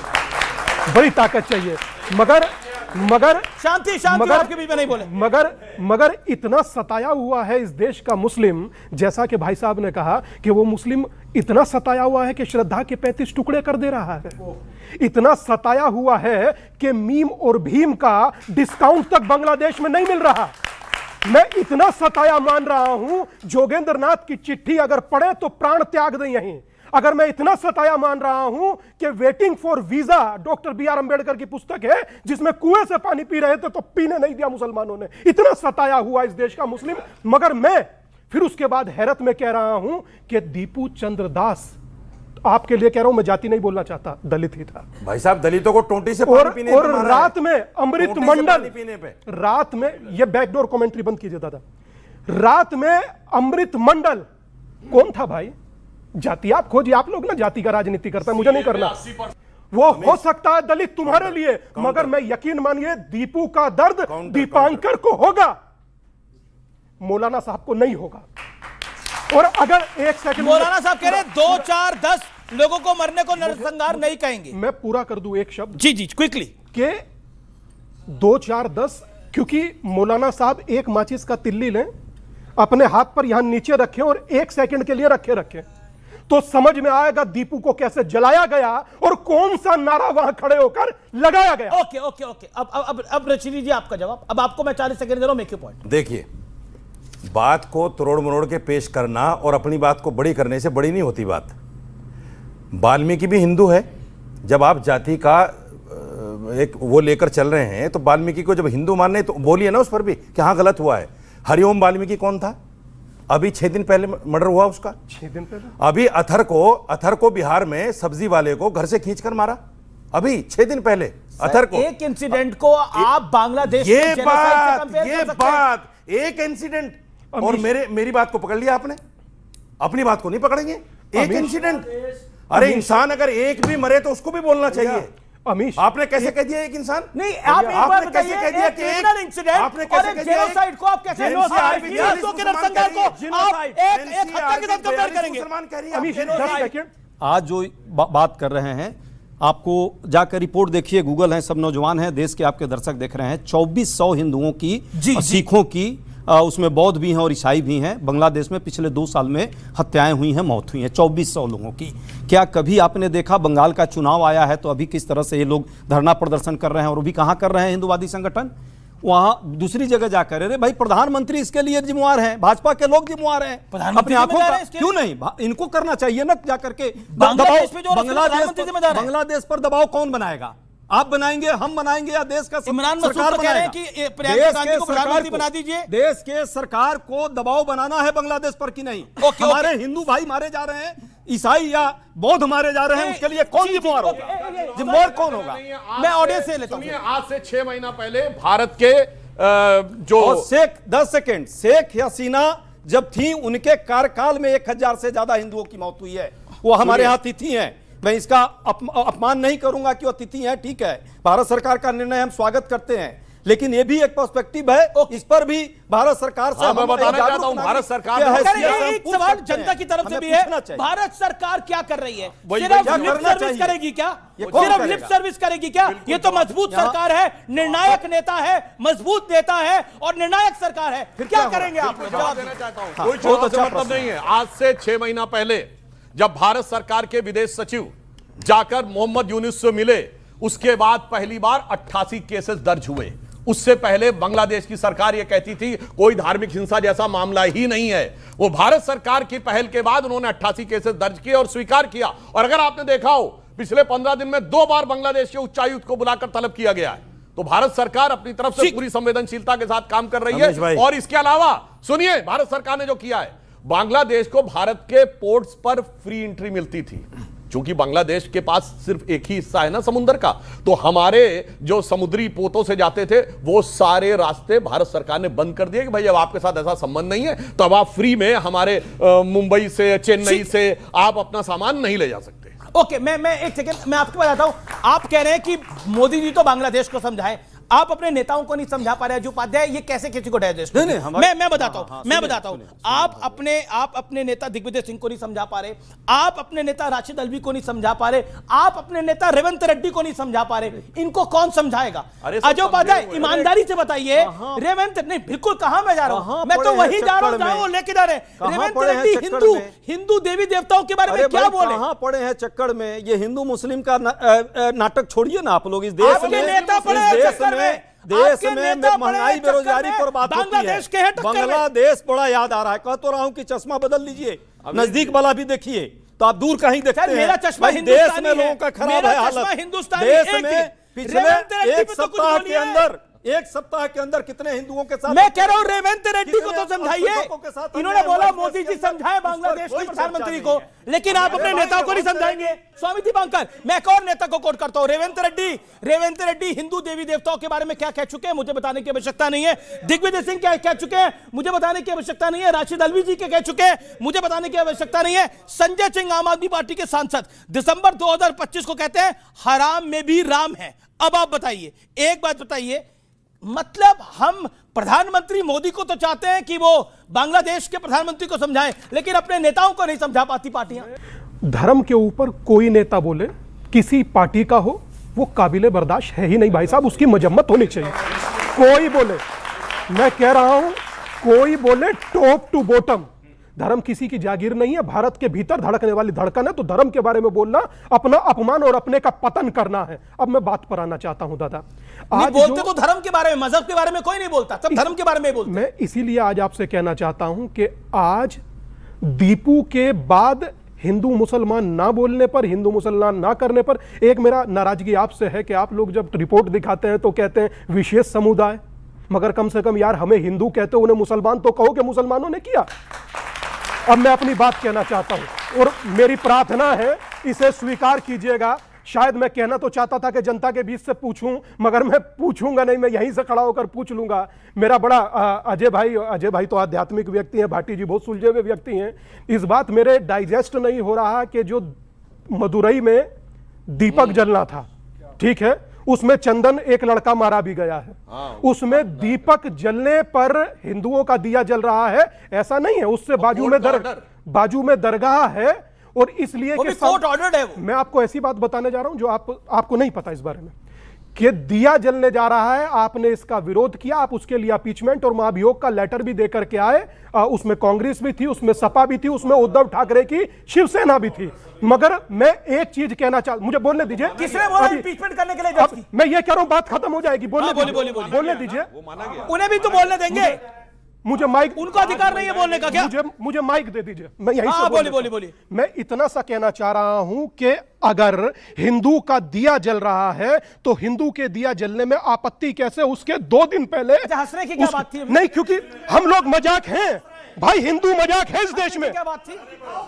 बड़ी ताकत चाहिए। मगर शांति आपके बीच में नहीं बोले। मगर इतना सताया हुआ है इस देश का मुस्लिम, जैसा कि भाई साहब ने कहा कि वो मुस्लिम इतना सताया हुआ है कि श्रद्धा के 35 टुकड़े कर दे रहा है। इतना सताया हुआ है कि मीम और भीम का डिस्काउंट तक बांग्लादेश में नहीं मिल रहा। मैं इतना सताया मान रहा हूं, जोगेंद्र नाथ की चिट्ठी अगर पढ़े तो प्राण त्याग दें यहीं। अगर मैं इतना सताया मान रहा हूं कि waiting for visa doctor BR Ambedkar की पुस्तक है, जिसमें कुएं से पानी पी रहे थे तो पीने नहीं दिया मुसलमानों ने। इतना सताया हुआ इस देश का मुस्लिम। मगर मैं फिर उसके बाद हैरत में कह रहा हूं कि दीपू चंद्र दास, आपके लिए कह रहा हूं, मैं जाति नहीं बोलना चाहता, दलित ही था भाई साहब। दलितों को टोंटी से पानी पीने और रात में अमृत मंडल, रात में, ये बैकडोर कमेंट्री बंद कीजिए दादा। रात में अमृत मंडल कौन था भाई? जाति आप खोजिए। आप लोग ना जाति का राजनीति करता है, मुझे नहीं करना। वो हो सकता है दलित तुम्हारे लिए, मगर मैं यकीन मानिए दीपू का दर्द दीपांकर को होगा, मौलाना साहब को नहीं होगा। और अगर एक सेकंड, मौलाना साहब कह रहे 2, 4, 10 लोगों को मरने को नरसंहार नहीं कहेंगे। मैं पूरा कर दूं एक शब्द। जी क्विकली। के 2, 4, 10, क्योंकि मौलाना साहब एक माचिस का तिल्ली लें, अपने हाथ पर यहां नीचे रखें और 1 सेकंड के लिए रखें, तो समझ में आएगा दीपू को कैसे जलाया गया और कौन सा नारा वहां खड़े होकर लगाया गया। ओके। अब रशीदी जी आपका जवाब। अब आपको मैं 40 सेकंड दे रहा हूं, मेक योर पॉइंट। देखिए, बात को तोड़ मरोड़ के पेश करना और अपनी बात को बड़ी करने से बड़ी नहीं होती बात। वाल्मीकि भी हिंदू है। जब आप जाति का एक वो लेकर चल रहे हैं, तो वाल्मीकि को जब हिंदू मानने, तो बोलिए ना उस पर भी कि हाँ गलत हुआ है। हरिओम वाल्मीकि कौन था? अभी 6 दिन पहले मर्डर हुआ उसका। 6 दिन पहले अभी अथर को बिहार में सब्जी वाले को घर से खींचकर मारा। अभी 6 दिन पहले अतर को। एक इंसिडेंट को आप बांग्लादेश ये के जेनोसाइड से कंपेयर ये कर सकते हैं? बात एक इंसिडेंट और मेरी बात को पकड़ लिया आपने, अपनी बात को नहीं पकड़ेंगे। एक इंसिडेंट, अरे इंसान अगर एक भी मरे तो उसको भी बोलना चाहिए। अमीश, आपने कैसे कह दिया एक इंसान? नहीं, आप एक बार आपने कैसे कह दिया कि क्रिमिनल इंसिडेंट आपने कैसे कह दिया जेनोसाइड को आप कैसे आप एक हत्या के साथ कंपेयर करेंगे? मुसलमान कह रही है अमीश, आप 10 सेकंड। आज जो बात कर रहे हैं, आपको जाकर रिपोर्ट देखिए, गूगल है, सब नौजवान हैं, देश के आपके दर्शक देख रहे हैं। 2400 हिंदुओं की, सिखों की, उसमें बौद्ध भी हैं और ईसाई भी हैं, बांग्लादेश में पिछले 2 साल में हत्याएं हुई हैं, मौत हुई हैं 2400 लोगों की। क्या कभी आपने देखा बंगाल का चुनाव आया है तो अभी किस तरह से ये लोग धरना प्रदर्शन कर रहे हैं, और अभी कहाँ कर रहे हैं हिंदुवादी संगठन? वहां दूसरी जगह जाकर, अरे भाई प्रधानमंत्री इसके लिए जिम्मेवार हैं, भाजपा के लोग जिम्मेवार हैं, अपनी आंखों का क्यों नहीं? इनको करना चाहिए ना जाकर के। बांग्लादेश पर दबाव कौन बनाएगा? आप बनाएंगे, हम बनाएंगे, या देश का इमरान मसूद तो कह रहे हैं कि प्रियंका गांधी को प्रधानमंत्री बना दीजिए। देश के सरकार को दबाव बनाना है बांग्लादेश पर कि नहीं? हमारे हिंदू भाई मारे जा रहे हैं, ईसाई या बौद्ध मारे जा रहे हैं, उसके लिए कौन जिम्मेवार होगा? जिम्मेवार कौन होगा? मैं ऑडियो से लेता हूं। आज से 6 महीना पहले भारत के जो शेख 10 सेकंड शेख हसीना जब थी, उनके कार्यकाल में 1000 से ज्यादा हिंदुओं की मौत हुई है। वो हमारे यहाँ अतिथि हैं, मैं इसका अपमान नहीं करूंगा कि वो अतिथि हैं, ठीक है, भारत सरकार का निर्णय हम स्वागत करते हैं, लेकिन ये भी एक पर्सपेक्टिव है, इस पर भी भारत सरकार से मैं बताना चाहता हूं, भारत सरकार एक सवाल जनता की तरफ से भी है, भारत सरकार क्या कर रही है? सिर्फ लिप सर्विस करेंगे क्या? सिर्फ लिप सर्विस करेगी क्या? ये तो मजबूत सरकार है, निर्णायक नेता है, मजबूत नेता है और निर्णायक सरकार है, क्या करेंगे आप? जवाब देना चाहता हूं, कोई चुनाव से मतलब नहीं है। आज से 6 महीना पहले जब भारत सरकार के विदेश सचिव जाकर मोहम्मद यूनुस से मिले, उसके बाद पहली बार 88 केसेस दर्ज हुए। उससे पहले बांग्लादेश की सरकार यह कहती थी कोई धार्मिक हिंसा जैसा मामला ही नहीं है। वो भारत सरकार की पहल के बाद उन्होंने 88 केसेस दर्ज किए और स्वीकार किया। और अगर आपने देखा हो, पिछले 15 दिन में 2 बार बांग्लादेश के उच्चायुक्त को बुलाकर तलब किया गया है। तो भारत सरकार अपनी तरफ से पूरी संवेदनशीलता के साथ काम कर रही है। और इसके अलावा सुनिए, भारत सरकार ने जो किया है, बांग्लादेश को भारत के पोर्ट्स पर फ्री एंट्री मिलती थी, क्योंकि बांग्लादेश के पास सिर्फ एक ही हिस्सा है ना समुद्र का, तो हमारे जो समुद्री पोतों से जाते थे वो सारे रास्ते भारत सरकार ने बंद कर दिए कि भाई अब आपके साथ ऐसा संबंध नहीं है, तो अब आप फ्री में हमारे मुंबई से, चेन्नई से आप अपना सामान नहीं ले जा सकते। ओके, मैं एक सेकंड मैं आपको बताता हूं। आप कह रहे हैं कि मोदी जी तो बांग्लादेश को समझाए, आप अपने नेताओं को नहीं समझा पा रहे। जो उपाध्याय, ये कैसे किसी को डाइजेस्ट? मैं बताता हूं, आप अपने नेता दिग्विजय सिंह को नहीं समझा पा रहे, आप अपने नेता राशिद अल्वी को नहीं समझा पा रहे, आप अपने नेता रेवंत रेड्डी को नहीं समझा पा रहे। इनको कौन समझाएगा? अजय उपाध्याय, ईमानदारी से बताइए, रेवंत नहीं, बिल्कुल कहां मैं जा रहा हूं, मैं तो वही जा रहा हूं जहां वो लेके जा रहे हैं। रेवंत रेड्डी हिंदू देवी देवताओं के बारे में क्या बोले? कहां पड़े हैं चक्कर में? ये हिंदू मुस्लिम का नाटक छोड़िए ना आप लोग। इस देश में महंगाई बेरोजगारी पर बात होती है, बांग्लादेश बड़ा याद आ रहा है। कह तो रहा हूं कि चश्मा बदल लीजिए, नजदीक वाला भी देखिए, तो आप दूर कहीं देखते हैं। मेरा चश्मा देश में लोगों का खराब है हालत। देश में पिछले एक सप्ताह के अंदर कितने हिंदुओं के साथ? मैं कह रहा हूं रेवंत रेड्डी को तो समझाइए। इन्होंने बोला मोदी जी समझाए बांग्लादेश के प्रधानमंत्री को, लेकिन आप अपने नेताओं को नहीं समझाएंगे। स्वामी दीपांकर, मैं एक और नेता को कोट करता हूं, रेवंत रेड्डी हिंदू देवी देवताओं के बारे में क्या कह चुके हैं मुझे बताने की आवश्यकता नहीं है। दिग्विजय सिंह क्या कह चुके हैं मुझे बताने की आवश्यकता नहीं है। राशिद अल्वी जी के कह चुके हैं, मुझे बताने की आवश्यकता नहीं है। संजय सिंह, आम आदमी पार्टी के सांसद, दिसंबर 2025 को कहते हैं हराम में भी राम है। अब आप बताइए, एक बात बताइए, मतलब हम प्रधानमंत्री मोदी को तो चाहते हैं कि वो बांग्लादेश के प्रधानमंत्री को समझाएं, लेकिन अपने नेताओं को नहीं समझा पाती पार्टियां। धर्म के ऊपर कोई नेता बोले, किसी पार्टी का हो, वो काबिले बर्दाश्त है ही नहीं भाई साहब, उसकी मजम्मत होनी चाहिए। कोई बोले, मैं कह रहा हूं, कोई बोले टॉप टू बॉटम, धर्म किसी की जागीर नहीं है, भारत के भीतर धड़कने वाली धड़कन है। तो धर्म के बारे में बोलना अपना अपमान और अपने का पतन करना है। अब मैं बात पर आना चाहता हूं दादा, आज बोलते तो धर्म के बारे में, मजहब के बारे में कोई नहीं बोलता, सब धर्म के बारे में बोलते। मैं इसीलिए आज आपसे कहना चाहता हूं कि आज दीपू के बाद हिंदू मुसलमान ना बोलने पर, हिंदू मुसलमान ना करने पर एक मेरा नाराजगी आपसे है कि आप लोग जब रिपोर्ट दिखाते हैं तो कहते हैं विशेष समुदाय, मगर कम से कम यार हमें हिंदू कहते हो, उन्हें मुसलमान तो कहो कि मुसलमानों ने किया। अब मैं अपनी बात कहना चाहता हूं और मेरी प्रार्थना है इसे स्वीकार कीजिएगा शायद मैं कहना तो चाहता था कि जनता के बीच से पूछूं, मगर मैं पूछूंगा नहीं, मैं यहीं से खड़ा होकर पूछ लूंगा। मेरा बड़ा अजय भाई तो आध्यात्मिक व्यक्ति हैं, भाटी जी बहुत सुलझे हुए व्यक्ति हैं। इस बात मेरे डाइजेस्ट नहीं हो रहा कि जो मदुरई में दीपक जलना था, ठीक है, उसमें चंदन एक लड़का मारा भी गया है, उसमें दीपक जलने पर हिंदुओं का दिया जल रहा है, ऐसा नहीं है। उससे बाजू में दरगाह है, और इसलिए कि कोर्ट ऑर्डर्ड है वो। मैं आपको ऐसी बात बताने जा रहा हूं जो आपको नहीं पता इस बारे में, कि दिया जलने जा रहा है, आपने इसका विरोध किया, आप उसके लिए अपीचमेंट और महाभियोग का लेटर भी देकर के आए। उसमें कांग्रेस भी थी, उसमें सपा भी थी, उसमें उद्धव ठाकरे की शिवसेना भी थी। मगर मैं एक चीज कहना चाहता, मुझे बोलने दीजिए। किसने बोला इंपीचमेंट करने के लिए? मैं ये कह रहा हूं, बात खत्म हो जाएगी, बोलने दीजिए। उन्हें भी तो बोलने देंगे। मुझे माइक, उनका अधिकार नहीं है बोलने का क्या? मुझे माइक दे दीजिए, मैं यहीं से बोलिए। मैं इतना सा कहना चाह रहा हूं कि अगर हिंदू का दिया जल रहा है तो हिंदू के दिया जलने में आपत्ति कैसे? उसके 2 दिन पहले हंसने की क्या बात थी? नहीं, क्योंकि हम लोग मजाक हैं भाई, हिंदू मजाक है इस देश में, क्या बात थी?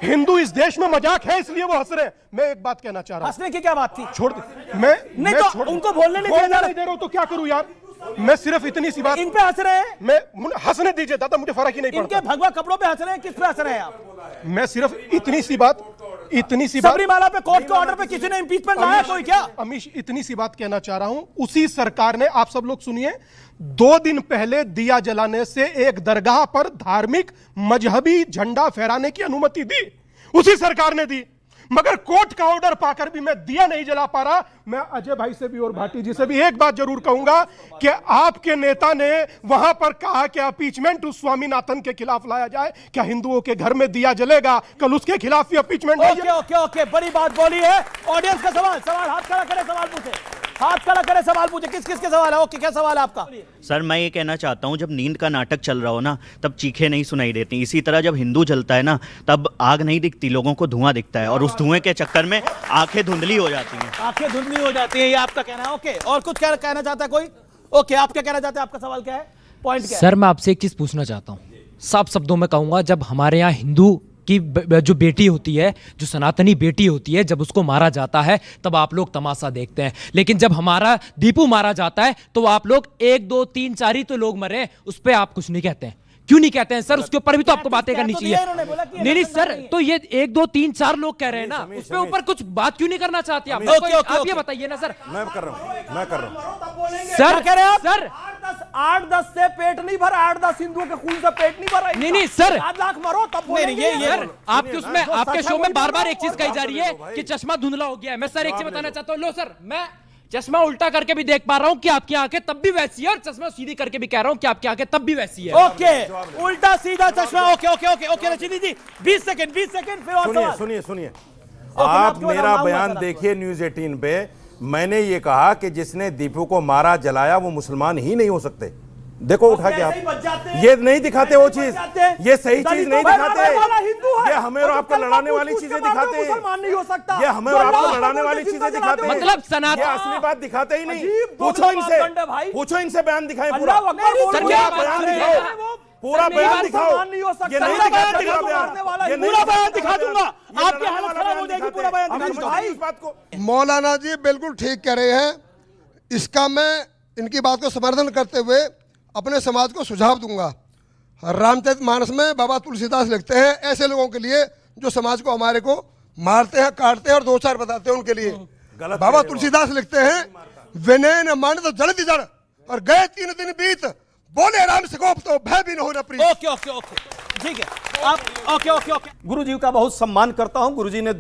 हिंदू इस देश में मजाक है, इसलिए वो हंस रहे हैं। मैं एक बात कहना चाह रहा हूं, हंसने की क्या बात थी? छोड़ दे, मैं तो उनको बोलने नहीं दे रहा हूं, तो क्या करूं यार? मैं सिर्फ इतनी सी बात, इन पे हंस रहे हैं। मैं हंसने दीजिए दादा, मुझे फर्क ही नहीं पड़ता। इनके भगवा कपड़ों पे हंस रहे हैं, किस पे हंस रहे हैं आप? मैं सिर्फ इतनी सी बात सबरीमाला पे कोर्ट के ऑर्डर पे किसी ने इंपीचमेंट लाया कोई क्या? अमीश, इतनी सी बात कहना चाह रहा हूं, उसी सरकार ने, आप सब लोग सुनिए, 2 दिन पहले दिया जलाने से एक दरगाह पर धार्मिक मजहबी झंडा फहराने की अनुमति दी, उसी सरकार ने दी। मगर कोर्ट का ऑर्डर पाकर भी मैं दिया नहीं जला पा रहा। मैं अजय भाई से भी और भाटी जी से भी एक बात जरूर कहूंगा कि आपके नेता ने वहां पर कहा कि अपीचमेंट उस स्वामीनाथन के खिलाफ लाया जाए। क्या हिंदुओं के घर में दिया जलेगा? कल उसके खिलाफ भी अपीचमेंट। ओके, बड़ी बात बोली है। ऑडियंस का सवाल, हाथ खड़ा करे, सवाल पूछे। किसके सवाल है? ओके, क्या सवाल है आपका? सर, मैं ये कहना चाहता हूँ, जब नींद का नाटक चल रहा हो ना, तब चीखें नहीं सुनाई देती। इसी तरह जब हिंदू जलता है ना, तब आग नहीं दिखती, लोगों को धुआं दिखता है, और उस धुएं के चक्कर में आंखें धुंधली हो जाती हैं। ये आपका कहना है। ओके, और कुछ क्या कहना चाहता है कोई? ओके, आप क्या कहना चाहते हैं? आपका सवाल क्या है? पॉइंट क्या है? सर, मैं आपसे एक चीज पूछना चाहता हूँ, साफ शब्दों में कहूंगा, जब हमारे यहाँ हिंदू की जो बेटी होती है, जो सनातनी बेटी होती है, जब उसको मारा जाता है तब आप लोग तमाशा देखते हैं, लेकिन जब हमारा दीपू मारा जाता है तो आप लोग 1 2 3 4 ही तो लोग मरे, उस पर आप कुछ नहीं कहते हैं। क्यों नहीं कहते हैं सर? उसके ऊपर भी तो आपको बातें करनी चाहिए। नहीं सर, तो ये 1 2 3 4 लोग कह रहे हैं ना, उस पे ऊपर कुछ बात क्यों नहीं करना चाहते आप? आप ये बताइए ना सर। मैं कर रहा हूँ सर, कह रहे हैं आप? सर 8-10 से पेट नहीं भरा, 8-10 हिंदुओं के खून से पेट नहीं भरा। नहीं सर, 7 लाख मरो तब बोलेंगे। ये आपके उसमें, आपके शो में बार-बार एक चीज कही जा रही है कि चश्मा धुंधला हो गया है। मैं सर एक चीज बताना चाहता हूँ। लो सर, मैं चश्मा उल्टा करके भी देख पा रहा हूं कि आपकी आंखें तब भी वैसी है, और चश्मा सीधी करके भी कह रहा हूं कि आपकी आंखें तब भी वैसी है। ओके, उल्टा सीधा चश्मा। ओके रशीदी जी, 20 सेकंड फिर और सवाल। सुनिए, आप मेरा बयान देखिए न्यूज़ 18 पे। मैंने ये कहा कि जिसने दीपू को मारा जलाया वो मुसलमान ही नहीं हो सकते। देखो उठा के आप ये नहीं दिखाते वो चीज, ये सही चीज नहीं दिखाते, ये हमें और आपको लड़ाने वाली चीजें दिखाते हैं, ये हमें और आपको लड़ाने वाली चीजें दिखाते हैं, मतलब सनातन, ये असली बात दिखाते ही नहीं। पूछो इनसे बयान दिखाएं, पूरा बयान दिखाओ, पूरा बयान दिखाओ। ये नहीं दिखाते, पूरा बयान दिखा दूंगा, आपकी हालत खराब हो जाएगी। पूरा बयान दिखा दूंगा इस बात को। मौलाना जी बिल्कुल ठीक कह रहे हैं, इसका मैं इनकी बात को समर्थन करते हुए अपने समाज को सुझाव दूंगा। रामचरितमानस में बाबा तुलसीदास लिखते हैं, ऐसे लोगों के लिए जो समाज को, हमारे को मारते हैं, काटते हैं और 2 4 बताते हैं, उनके लिए बाबा तुलसीदास लिखते हैं, विनय न मान तो जलती जड़, और गए 3 दिन बीत, बोले राम सकोप तो भय भी न हो न प्रीत। ओके, ठीक है आप। ओके। गुरुजी का बहुत सम्मान करता हूं। गुरुजी ने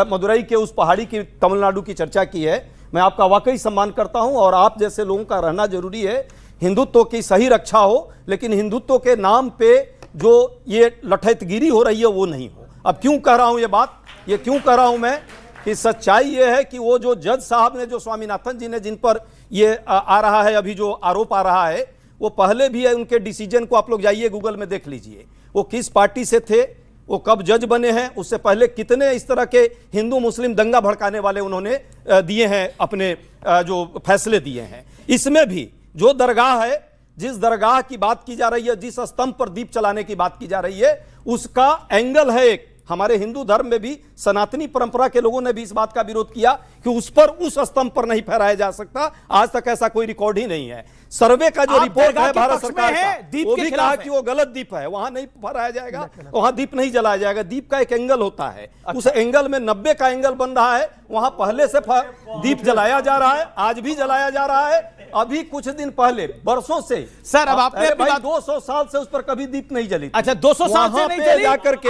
मदुरई के उस पहाड़ी की, तमिलनाडु की चर्चा की है। मैं आपका वाकई सम्मान करता हूं, और आप जैसे लोगों का रहना जरूरी है। हिंदुत्व की सही रक्षा हो, लेकिन हिंदुत्व के नाम पे जो ये लठैतगिरी हो रही है वो नहीं हो। अब क्यों कह रहा हूं ये बात? ये क्यों कह रहा हूं मैं कि सच्चाई ये है कि वो जो जज साहब ने, जो स्वामीनाथन जी ने, जिन पर ये आ रहा है, अभी जो आरोप आ रहा है, वो पहले भी है, उनके डिसीजन को आप लोग जाइए गूगल में देख लीजिए, वो किस पार्टी से थे, वो कब जज बने हैं, उससे पहले कितने इस तरह के हिंदू मुस्लिम दंगा भड़काने वाले उन्होंने दिए हैं, अपने जो फैसले दिए हैं। इसमें भी जो दरगाह है, जिस दरगाह की बात की जा रही है, जिस स्तंभ पर दीप चलाने की बात की जा रही है, उसका एंगल है एक, हमारे हिंदू धर्म में भी सनातनी परंपरा के लोगों ने भी इस बात का विरोध किया कि उस पर उस स्तंभ पर नहीं फहराया जा सकता। आज तक ऐसा कोई रिकॉर्ड ही नहीं है। सर्वे का जो रिपोर्ट है भारत सरकार का, वो भी कहा कि वो गलत दीप है, वहां नहीं फहराया जाएगा, वहां दीप नहीं जलाया जाएगा। दीप का एक एंगल होता है, उस एंगल में 90 का एंगल बन रहा है, वहां पहले से दीप जलाया जा रहा है, आज भी जलाया जा रहा है। अभी कुछ दिन पहले, बरसों से सर, अब आपने भाई 200 साल से उस पर कभी दीप नहीं जली। अच्छा, 200 साल से नहीं जली। जाकर के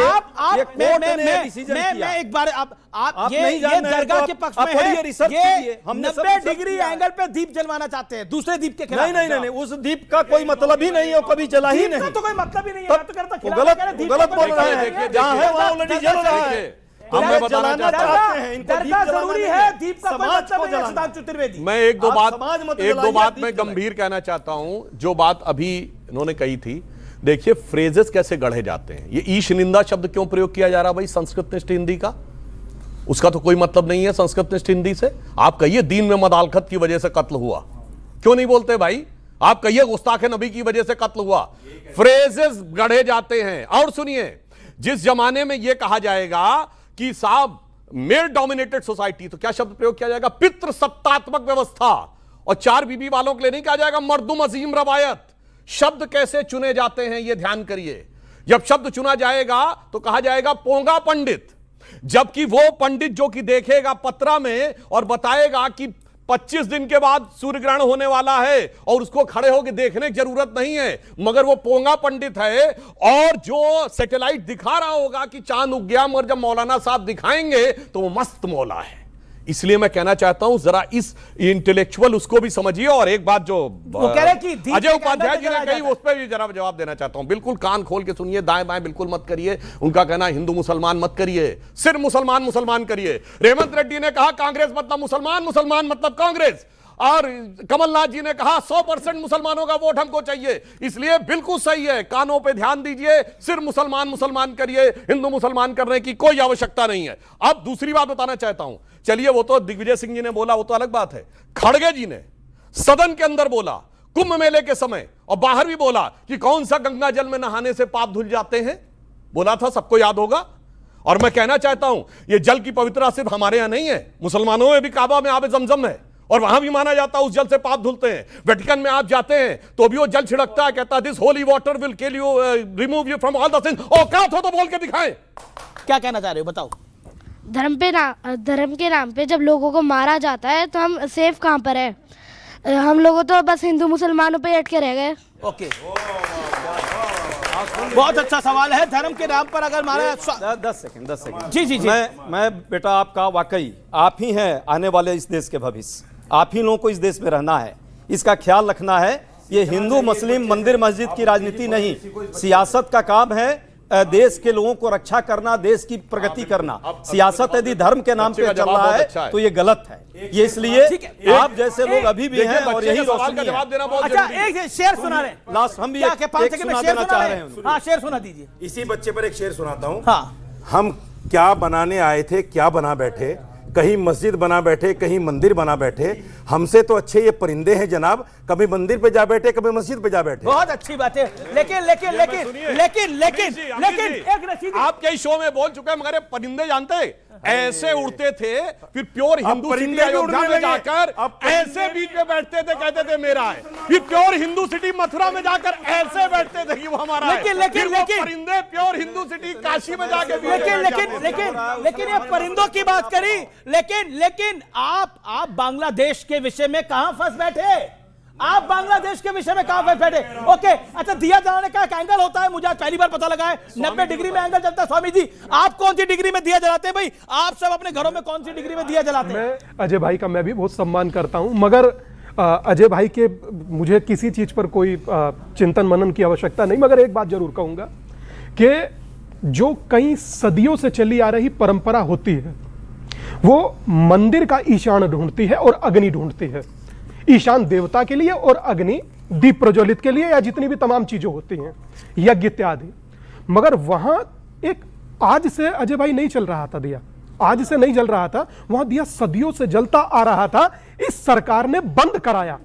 मैं एक बार आप ये दरगाह के पक्ष में है, ये 90 डिग्री एंगल पे दीप जलवाना चाहते हैं दूसरे दीप के खिलाफ। नहीं, उस दीप का कोई मतलब ही नहीं है, कभी जला ही नहीं। तो कोई मतलब ही नहीं है, तो करता गलत बोल रहे हैं। जहां है वहां ऑलरेडी जल रहा है। मैं बताना चाहता हूं, जरूरी है दीप का समाज को जलाना। चतुर्वेदी, मैं एक दो बात मैं गंभीर कहना चाहता हूं। जो बात अभी इन्होंने कही थी, देखिए फ्रेजेस कैसे गढ़े जाते हैं। ये ईश निंदा शब्द क्यों प्रयोग किया जा रहा भाई संस्कृतनिष्ठ हिंदी का? उसका तो कोई मतलब नहीं है संस्कृतनिष्ठ हिंदी से। आप कहिए दीन में मदालखत की वजह से कत्ल हुआ, क्यों नहीं बोलते भाई? आप कहिए गुस्ताखे नबी की वजह से कत्ल हुआ। फ्रेजेस गढ़े जाते हैं। और सुनिए, जिस जमाने में यह कहा जाएगा कि साहब मेल डोमिनेटेड सोसाइटी, तो क्या शब्द प्रयोग किया जाएगा? पितृ सत्तात्मक व्यवस्था। और 4 बीबी वालों के लिए नहीं कहा जाएगा मर्दुम अजीम रवायत। शब्द कैसे चुने जाते हैं ये ध्यान करिए। जब शब्द चुना जाएगा तो कहा जाएगा पोंगा पंडित, जबकि वो पंडित जो कि देखेगा पत्रा में और बताएगा कि 25 दिन के बाद सूर्य ग्रहण होने वाला है और उसको खड़े होकर देखने की जरूरत नहीं है, मगर वो पोंगा पंडित है। और जो सैटेलाइट दिखा रहा होगा कि चांद उग गया, मगर जब मौलाना साहब दिखाएंगे तो वो मस्त मौला है। इसलिए मैं कहना चाहता हूं जरा इस इंटेलेक्चुअल उसको भी समझिए। और एक बात जो वो कह रहे कि अजय उपाध्याय जी ने कही, उस पर भी जरा जवाब देना चाहता हूं। बिल्कुल कान खोल के सुनिए, दाएं बाएं बिल्कुल मत करिए। उनका कहना हिंदू मुसलमान मत करिए, सिर्फ मुसलमान मुसलमान करिए। रेवंत रेड्डी ने कहा कांग्रेस मतलब मुसलमान, मुसलमान मतलब कांग्रेस। और कमलनाथ जी ने कहा 100% मुसलमानों का वोट हमको चाहिए। इसलिए बिल्कुल सही है, कानों पे ध्यान दीजिए, सिर्फ मुसलमान मुसलमान करिए, हिंदू मुसलमान करने की कोई आवश्यकता नहीं है। अब दूसरी बात बताना चाहता हूं। चलिए, वो तो दिग्विजय सिंह जी ने बोला, वो तो अलग बात है। खड़गे जी ने सदन के अंदर बोला, कुंभ मेले के समय, और बाहर भी बोला कि कौन सा गंगा जल में नहाने से पाप धुल जाते हैं, बोला था, सबको याद होगा। और मैं कहना चाहता हूं, ये जल की पवित्रता सिर्फ हमारे यहां नहीं है, मुसलमानों में भी काबा में आबे जमजम है और वहां भी माना जाता है उस जल से पाप धुलते हैं। वेटिकन में आप जाते हैं तो भी वो जल छिड़कता है, कहता है this holy water will kill you, remove you from all the sins. औकात हो तो बोल के दिखाएं। क्या कहना चाह रहे हो, बताओ। धर्म के नाम पे जब लोगों को मारा जाता है तो हम सेफ कहां पर है? हम लोगों तो बस हिंदू मुसलमानों पे अटके रह गए। ओके, बहुत अच्छा सवाल है। धर्म के नाम पर अगर मारा 10 सेकंड जी। मैं बेटा आपका वाकई आप ही हैं आने वाले इस देश के भविष्य। आप ही लोगों को इस देश में रहना है, इसका ख्याल रखना है। ये हिंदू मुस्लिम मंदिर मस्जिद की राजनीति नहीं, सियासत का काम है। देश के लोगों को रक्षा करना, देश की प्रगति करना। सियासत यदि धर्म के नाम पे चल रहा है तो ये गलत है। ये इसलिए आप जैसे लोग अभी भी हैं और यही रोशनी है। अच्छा, एक शेर सुना रहे हैं लास्ट, हम भी 5 सेकंड में शेर सुना रहे हैं। हाँ, शेर सुना दीजिए। इसी बच्चे पर एक शेर सुनाता हूँ। हाँ, हम क्या बनाने आए थे, क्या बना बैठे, कहीं मस्जिद बना बैठे, कहीं मंदिर बना बैठे। हमसे तो अच्छे ये परिंदे हैं जनाब, कभी मंदिर पे जा बैठे, कभी मस्जिद पे जा बैठे। बहुत अच्छी बात है। लेकिन एक रसीद आपके शो में बोल चुके हैं, मगर परिंदे जानते ऐसे उड़ते थे, फिर प्योर हिंदू सिटी अयोध्या में जाकर ऐसे बीच में बैठते थे, कहते थे मेरा है। फिर प्योर हिंदू सिटी मथुरा में जाकर ऐसे बैठते थे कि वो हमारा है। लेकिन परिंदे प्योर हिंदू सिटी काशी में जाके लेकिन ये परिंदों की बात करी, लेकिन आप बांग्लादेश के विषय में कहां फंस बैठे? आप बांग्लादेश के विषय में कहां फंस बैठे? ओके, अच्छा, दिया जलाने का एक एंगल होता है, मुझे आज पहली बार पता लगा है। 90 डिग्री में एंगल चलता है। स्वामी जी, आप कौन सी डिग्री में दिया जलाते हैं भाई? आप सब अपने घरों में कौन सी डिग्री में दिया जलाते हैं? मैं अजय भाई का मैं भी बहुत सम्मान करता हूं, मगर अजय भाई के मुझे किसी चीज पर कोई चिंतन मनन की आवश्यकता नहीं। मगर एक बात जरूर कहूंगा कि जो कई सदियों से चली आ रही परंपरा होती है, वो मंदिर का ईशान ढूंढती है और अग्नि ढूंढती है। ईशान देवता के लिए और अग्नि दीप प्रज्वलित के लिए, या जितनी भी तमाम चीजें होती हैं, यज्ञ इत्यादि। मगर वहां एक आज से अजय भाई नहीं चल रहा था दिया, आज से नहीं जल रहा था, वहां दिया सदियों से जलता आ रहा था। इस सरकार ने बंद कराया।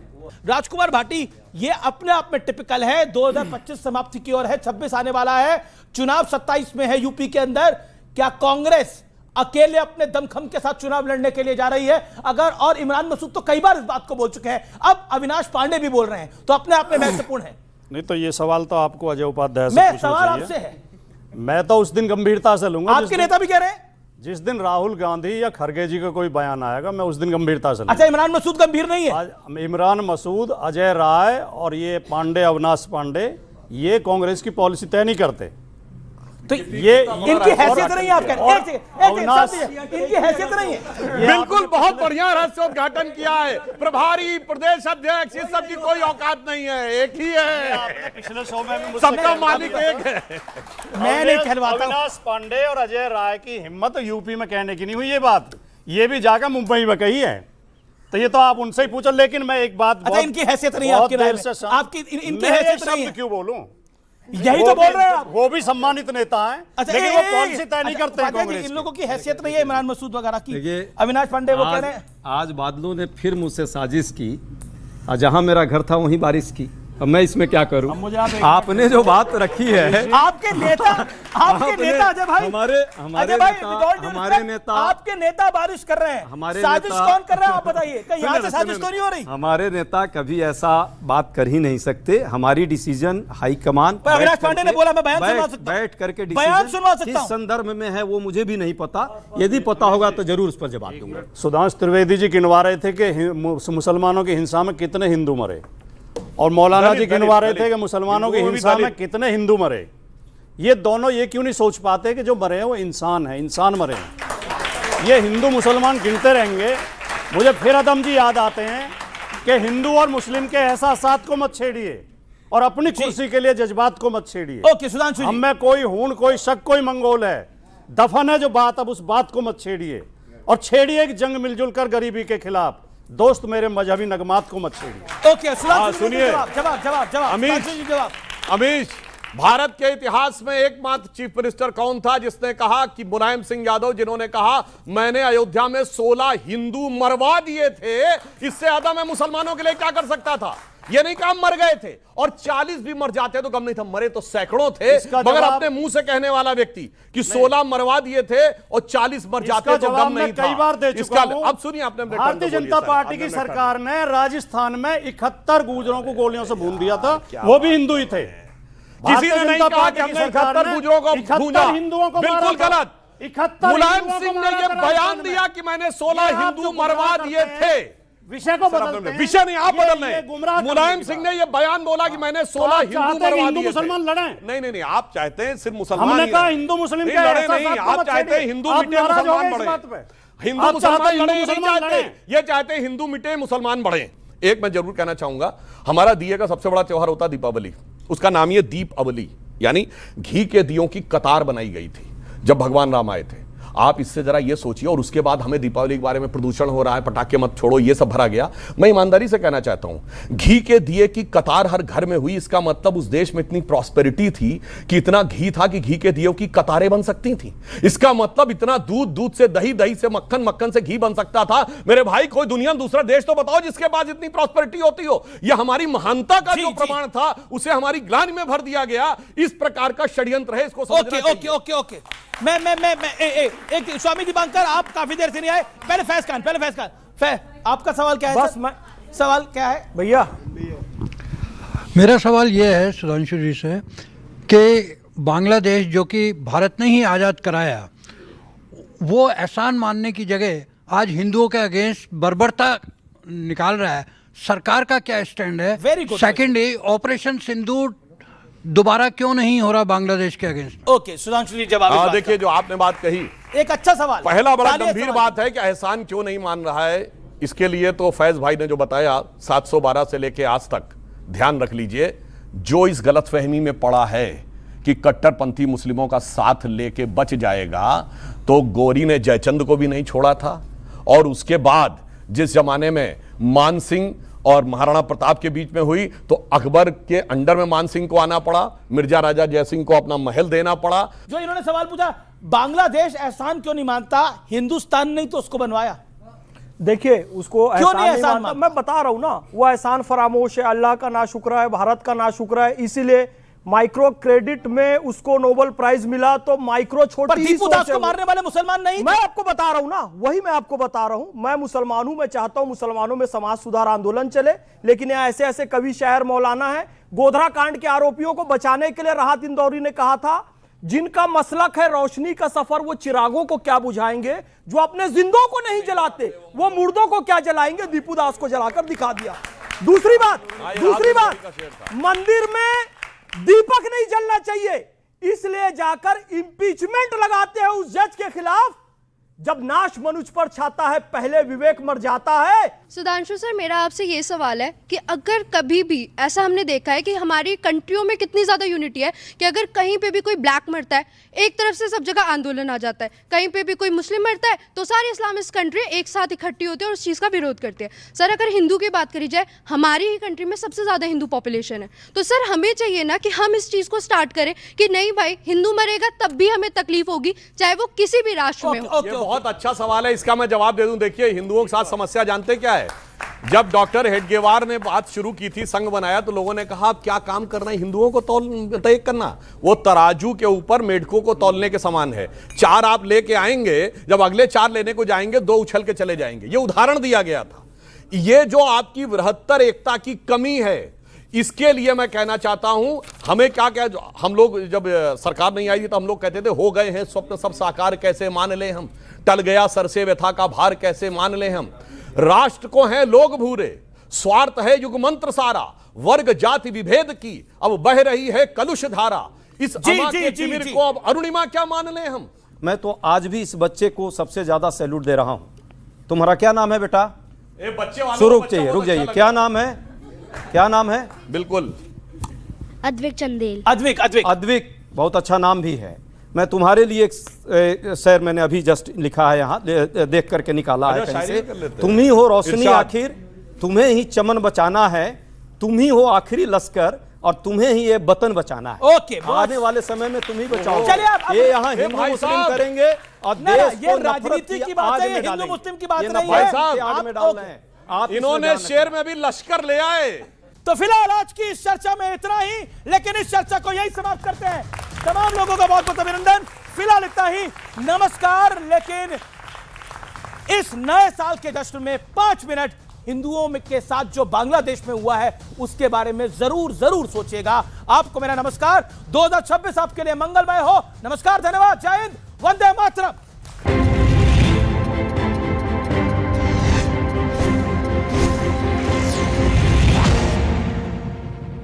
राजकुमार भाटी, ये अपने आप में टिपिकल है। 2025 समाप्ति की ओर है, 26 आने वाला है, चुनाव 27 में है यूपी के अंदर। क्या कांग्रेस अकेले अपने दमखम के साथ चुनाव लड़ने के लिए जा रही है? अगर, और इमरान मसूद तो कई बार इस बात को बोल चुके हैं, अब अविनाश पांडे भी बोल रहे हैं, तो अपने आप में महत्वपूर्ण है। नहीं तो ये सवाल तो आपको अजय उपाध्याय से मैं पूछना सवाल चाहिए। आपसे है, मैं तो उस दिन गंभीरता से लूंगा, आपके नेता भी कह रहे हैं। जिस दिन राहुल गांधी या खड़गे जी का कोई बयान आएगा, मैं उस दिन गंभीरता से लूंगा। अच्छा, इमरान मसूद गंभीर नहीं है? आज इमरान मसूद, अजय राय और ये पांडे, अविनाश पांडे, ये कांग्रेस की पॉलिसी तय नहीं करते। तो ये इनकी हैसियत नहीं है, आप कह रहे हैं। इनकी हैसियत नहीं है। बिल्कुल, बहुत बढ़िया रहस्योद्घाटन किया है। प्रभारी, प्रदेश अध्यक्ष, इस सब की कोई औकात नहीं है, एक ही है। पिछले शो में सबका मालिक एक है। मैं नहीं कहलवाता। अविनाश पांडे और अजय राय की हिम्मत यूपी में कहने की नहीं हुई ये बात, ये भी जाकर मुंबई में कही है। तो ये तो आप उनसे ही पूछो। लेकिन मैं एक बात, अच्छा, इनकी हैसियत नहीं है आपकी राय में? आपकी इनकी हैसियत नहीं है? क्यों बोलूं? यही तो बोल रहे हैं आप। वो भी सम्मानित नेता हैं, अच्छा, लेकिन वो पॉलिसी तय नहीं करते हैं कांग्रेस इन लोगों की हैसियत नहीं है इमरान मसूद वगैरह की। अविनाश पांडे वो कह रहे हैं आज बादलों ने फिर मुझसे साजिश की, और जहां मेरा घर था वहीं बारिश की। अब मैं इसमें क्या करूं? आपने जो बात रखी है, आपके नेता अजय भाई, हमारे नेता आपके नेता बारिश कर रहे हैं, हमारे साजिश कौन कर रहा है आप बताइए? कहीं यहाँ से साजिश तो नहीं हो रही? हमारे नेता कभी ऐसा बात कर ही नहीं सकते। हमारी डिसीजन हाईकमान, अविनाश पांडे ने बोला मैं बयान सुनवा सकता हूं, बैठ करके बयान सुनवा सकता हूं। किस संदर्भ में है वो मुझे भी नहीं पता, यदि पता होगा तो जरूर उस पर जवाब दूंगा। सुधांशु त्रिवेदी जी गिनवा रहे थे कि मुसलमानों की हिंसा में कितने हिंदू मरे, और मौलाना जी गिनवा रहे थे कि मुसलमानों की हिंसा में कितने हिंदू मरे। ये दोनों ये क्यों नहीं सोच पाते कि जो मरे हैं वो इंसान है, इंसान मरे हैं। ये हिंदू मुसलमान गिनते रहेंगे। मुझे फिर अदम जी याद आते हैं कि हिंदू और मुस्लिम के एहसासात को मत छेड़िए और अपनी कुर्सी के लिए जज्बात को मत छेड़िए। ओके सुधांशु जी, हम में कोई हूण, कोई शक, कोई मंगोल है, दफन है जो बात, अब उस बात को मत छेड़िए और छेड़िए एक जंग मिलजुल कर गरीबी के खिलाफ। दोस्त मेरे मजहबी नगमात को मत छेड़िए। ओके सुनिए, जवाब अमीश, भारत के इतिहास में एकमात्र चीफ मिनिस्टर कौन था जिसने कहा कि मुलायम सिंह यादव, जिन्होंने कहा मैंने अयोध्या में 16 हिंदू मरवा दिए थे, इससे ज्यादा मैं मुसलमानों के लिए क्या कर सकता था? ये नहीं कहा मर गए थे, और 40 भी मर जाते तो गम नहीं था, मरे तो सैकड़ों थे। मगर अपने मुंह से कहने वाला व्यक्ति कि 16 मरवा दिए थे और 40 मर जाते तो गम नहीं था। कई बार दे चुका हूं। अब सुनिए, आपने भारतीय जनता पार्टी की सरकार ने राजस्थान में 71 गुजरों को गोलियों से भून दिया था, वो भी हिंदू ही थे। किसी ने नहीं कहा कि हमने 71 गुजरों को भूना, हिंदुओं को बिल्कुल गलत। 71 मुलायम सिंह ने यह बयान दिया कि मैंने 16 हिंदू मरवा दिए थे। विषय को बदलते हैं। विषय नहीं, आप बदल रहे हैं। मुलायम सिंह ने यह बयान बोला कि मैंने 16 हिंदू मरवा दिए। मुसलमान लड़े? नहीं, आप चाहते हैं सिर्फ मुसलमान। हमने कहा हिंदू मुस्लिम के लड़े नहीं, आप चाहते हैं हिंदू मिटे मुसलमान बढ़े। हिंदू मुसलमान लड़े नहीं चाहते, ये चाहते हैं हिंदू मिटे मुसलमान बढ़े। एक मैं जरूर कहना चाहूंगा, हमारा दिए का सबसे बड़ा त्योहार होता है दीपावली। उसका नाम ये दीप अवली, यानी घी के दियों की कतार बनाई गई थी जब भगवान राम आए थे। आप इससे जरा ये सोचिए, और उसके बाद हमें दीपावली के बारे में प्रदूषण हो रहा है, पटाखे मत छोड़ो, ये सब भरा गया। मैं ईमानदारी से कहना चाहता हूं, घी के दिए की कतार हर घर में हुई, इसका मतलब उस देश में इतनी प्रॉस्पेरिटी थी कि इतना घी था कि घी के दियों की कतारें बन सकती थी। इसका मतलब इतना दूध, दूध से दही, दही से मक्खन, मक्खन से घी बन सकता था। मेरे भाई, कोई दुनिया दूसरा देश तो बताओ जिसके पास इतनी प्रॉस्पेरिटी होती हो। यह हमारी महानता का जो प्रमाण था, उसे हमारी ग्लानि में भर दिया गया। इस प्रकार का षड्यंत्र है, इसको समझना चाहिए। ओके मैं एक स्वामी दीपांकर, आप काफी देर से नहीं आए। पहले फैज खान, आपका सवाल क्या है? बस सवाल क्या है भैया? मेरा सवाल यह है सुधांशु जी से कि बांग्लादेश जो कि भारत ने ही आज़ाद कराया, वो एहसान मानने की जगह आज हिंदुओं के अगेंस्ट बर्बरता निकाल रहा है। सरकार का क्या स्टैंड है? सेकेंडली, ऑपरेशन सिंदूर दोबारा क्यों नहीं हो रहा बांग्लादेश के अगेंस्ट? ओके सुधांशु जी, जवाब देखिए, जो आपने बात कही, एक अच्छा सवाल, पहला बड़ा गंभीर बात है कि एहसान क्यों नहीं मान रहा है। इसके लिए तो फैज भाई ने जो बताया 712 से लेके आज तक, ध्यान रख लीजिए, जो इस गलतफहमी में पड़ा है कि कट्टरपंथी मुस्लिमों का साथ लेके बच जाएगा, तो गोरी ने जयचंद को भी नहीं छोड़ा था। और उसके बाद जिस जमाने में मान सिंह और महाराणा प्रताप के बीच में हुई, तो अकबर के अंडर में मान सिंह को आना पड़ा, मिर्जा राजा जयसिंह को अपना महल देना पड़ा। जो इन्होंने सवाल पूछा, बांग्लादेश एहसान क्यों नहीं मानता? हिंदुस्तान नहीं तो उसको बनवाया। देखिए, उसको एहसान नहीं मानता, मैं बता रहा हूं ना, वो एहसान फरामोश है, अल्लाह का नाशुक्र है, भारत का नाशुक्र है, इसीलिए माइक्रो क्रेडिट में उसको नोबेल प्राइज मिला, तो माइक्रो छोटी ही दीपू सोच दास है को वो। मारने वाले मुसलमान नहीं मैं आपको बता रहा हूं ना, वही मैं आपको बता रहा हूं। मैं मुसलमान हूं, मैं चाहता हूं मुसलमानों में समाज सुधार आंदोलन चले, लेकिन यहाँ ऐसे ऐसे कवि शायर मौलाना है। गोधरा कांड के आरोपियों को बचाने के लिए राहत इंदौरी ने कहा था, जिनका मसलक है रोशनी का सफर, वो चिरागों को क्या बुझाएंगे, जो अपने जिंदों को नहीं जलाते वो मुर्दों को क्या जलाएंगे। दीपू दास को जलाकर दिखा दिया। दूसरी बात, मंदिर में दीपक नहीं जलना चाहिए, इसलिए जाकर इंपीचमेंट लगाते हैं उस जज के खिलाफ। जब नाश मनुष्य पर छाता है, पहले विवेक मर जाता है। सुधांशु सर, मेरा आपसे ये सवाल है कि अगर कभी भी ऐसा हमने देखा है कि हमारी कंट्रियों में कितनी ज़्यादा यूनिटी है कि अगर कहीं पे भी कोई ब्लैक मरता है, एक तरफ से सब जगह आंदोलन आ जाता है, कहीं पे भी कोई मुस्लिम मरता है तो सारी इस्लामिस्ट कंट्री एक साथ इकट्ठी होती है और उस चीज़ का विरोध करती है। सर, अगर हिंदू की बात करी जाए, हमारी ही कंट्री में सबसे ज़्यादा हिंदू पॉपुलेशन है, तो सर हमें चाहिए ना कि हम इस चीज़ को स्टार्ट करें कि नहीं भाई, हिंदू मरेगा तब भी हमें तकलीफ होगी, चाहे वो किसी भी राष्ट्र में हो। बहुत अच्छा सवाल है, इसका मैं जवाब दे दूं। देखिए, हिंदुओं के साथ समस्या जानते क्या है? जब डॉक्टर हेडगेवार ने बात शुरू की थी, संघ बनाया, तो लोगों ने कहा आप क्या काम करना है, हिंदुओं को तय करना। वो तराजू के ऊपर मेढकों को तौलने के समान है। 4 आप लेके आएंगे, जब अगले 4 लेने को जाएंगे 2 उछल के चले जाएंगे। ये उदाहरण दिया गया था। ये जो आपकी बृहत्तर एकता की कमी है, इसके लिए मैं कहना चाहता हूं, हमें क्या हम लोग जब सरकार नहीं आई थी तो हम लोग कहते थे हो गए हैं स्वप्न सब साकार, कैसे मान ले हम, टल गया सर से व्यथा का भार, कैसे मान ले हम। राष्ट्र को है लोग भूरे, स्वार्थ है युग मंत्र सारा, वर्ग जाति विभेद की अब बह रही है कलुष धारा, इस अमा के तिमिर को अब अरुणिमा क्या मान ले हम। मैं तो आज भी इस बच्चे को सबसे ज्यादा सैल्यूट दे रहा हूं। तुम्हारा क्या नाम है बेटा? बच्चे वालों रुक जाइए, क्या नाम है? क्या नाम है? बिल्कुल, अद्विक चंदेल। अद्विक बहुत अच्छा नाम भी है। मैं तुम्हारे लिए एक शेर मैंने अभी जस्ट लिखा है, यहाँ देख करके निकाला है कहीं से। तुम ही हो रोशनी आखिर, तुम्हें ही चमन बचाना है, तुम ही हो आखिरी लश्कर और तुम्हें ही ये वतन बचाना है। ओके, आने वाले समय में तुम ही बचाओ। चलिए, ये यहाँ हिंदू मुस्लिम करेंगे और देश ये राजनीति की बात है, हिंदू मुस्लिम की बात नहीं है। आग में डाल रहे हैं आप। इन्होंने शेर में भी लश्कर ले आए। तो फिलहाल आज की इस चर्चा में इतना ही, लेकिन इस चर्चा को यही समाप्त करते हैं। तमाम लोगों का बहुत बहुत अभिनंदन। फिलहाल इतना ही, नमस्कार। लेकिन इस नए साल के जश्न में 5 मिनट हिंदुओं के साथ जो बांग्लादेश में हुआ है उसके बारे में जरूर सोचिएगा। आपको मेरा नमस्कार। 2026 आपके लिए मंगलमय हो। नमस्कार, धन्यवाद, जय हिंद, वंदे मातरम।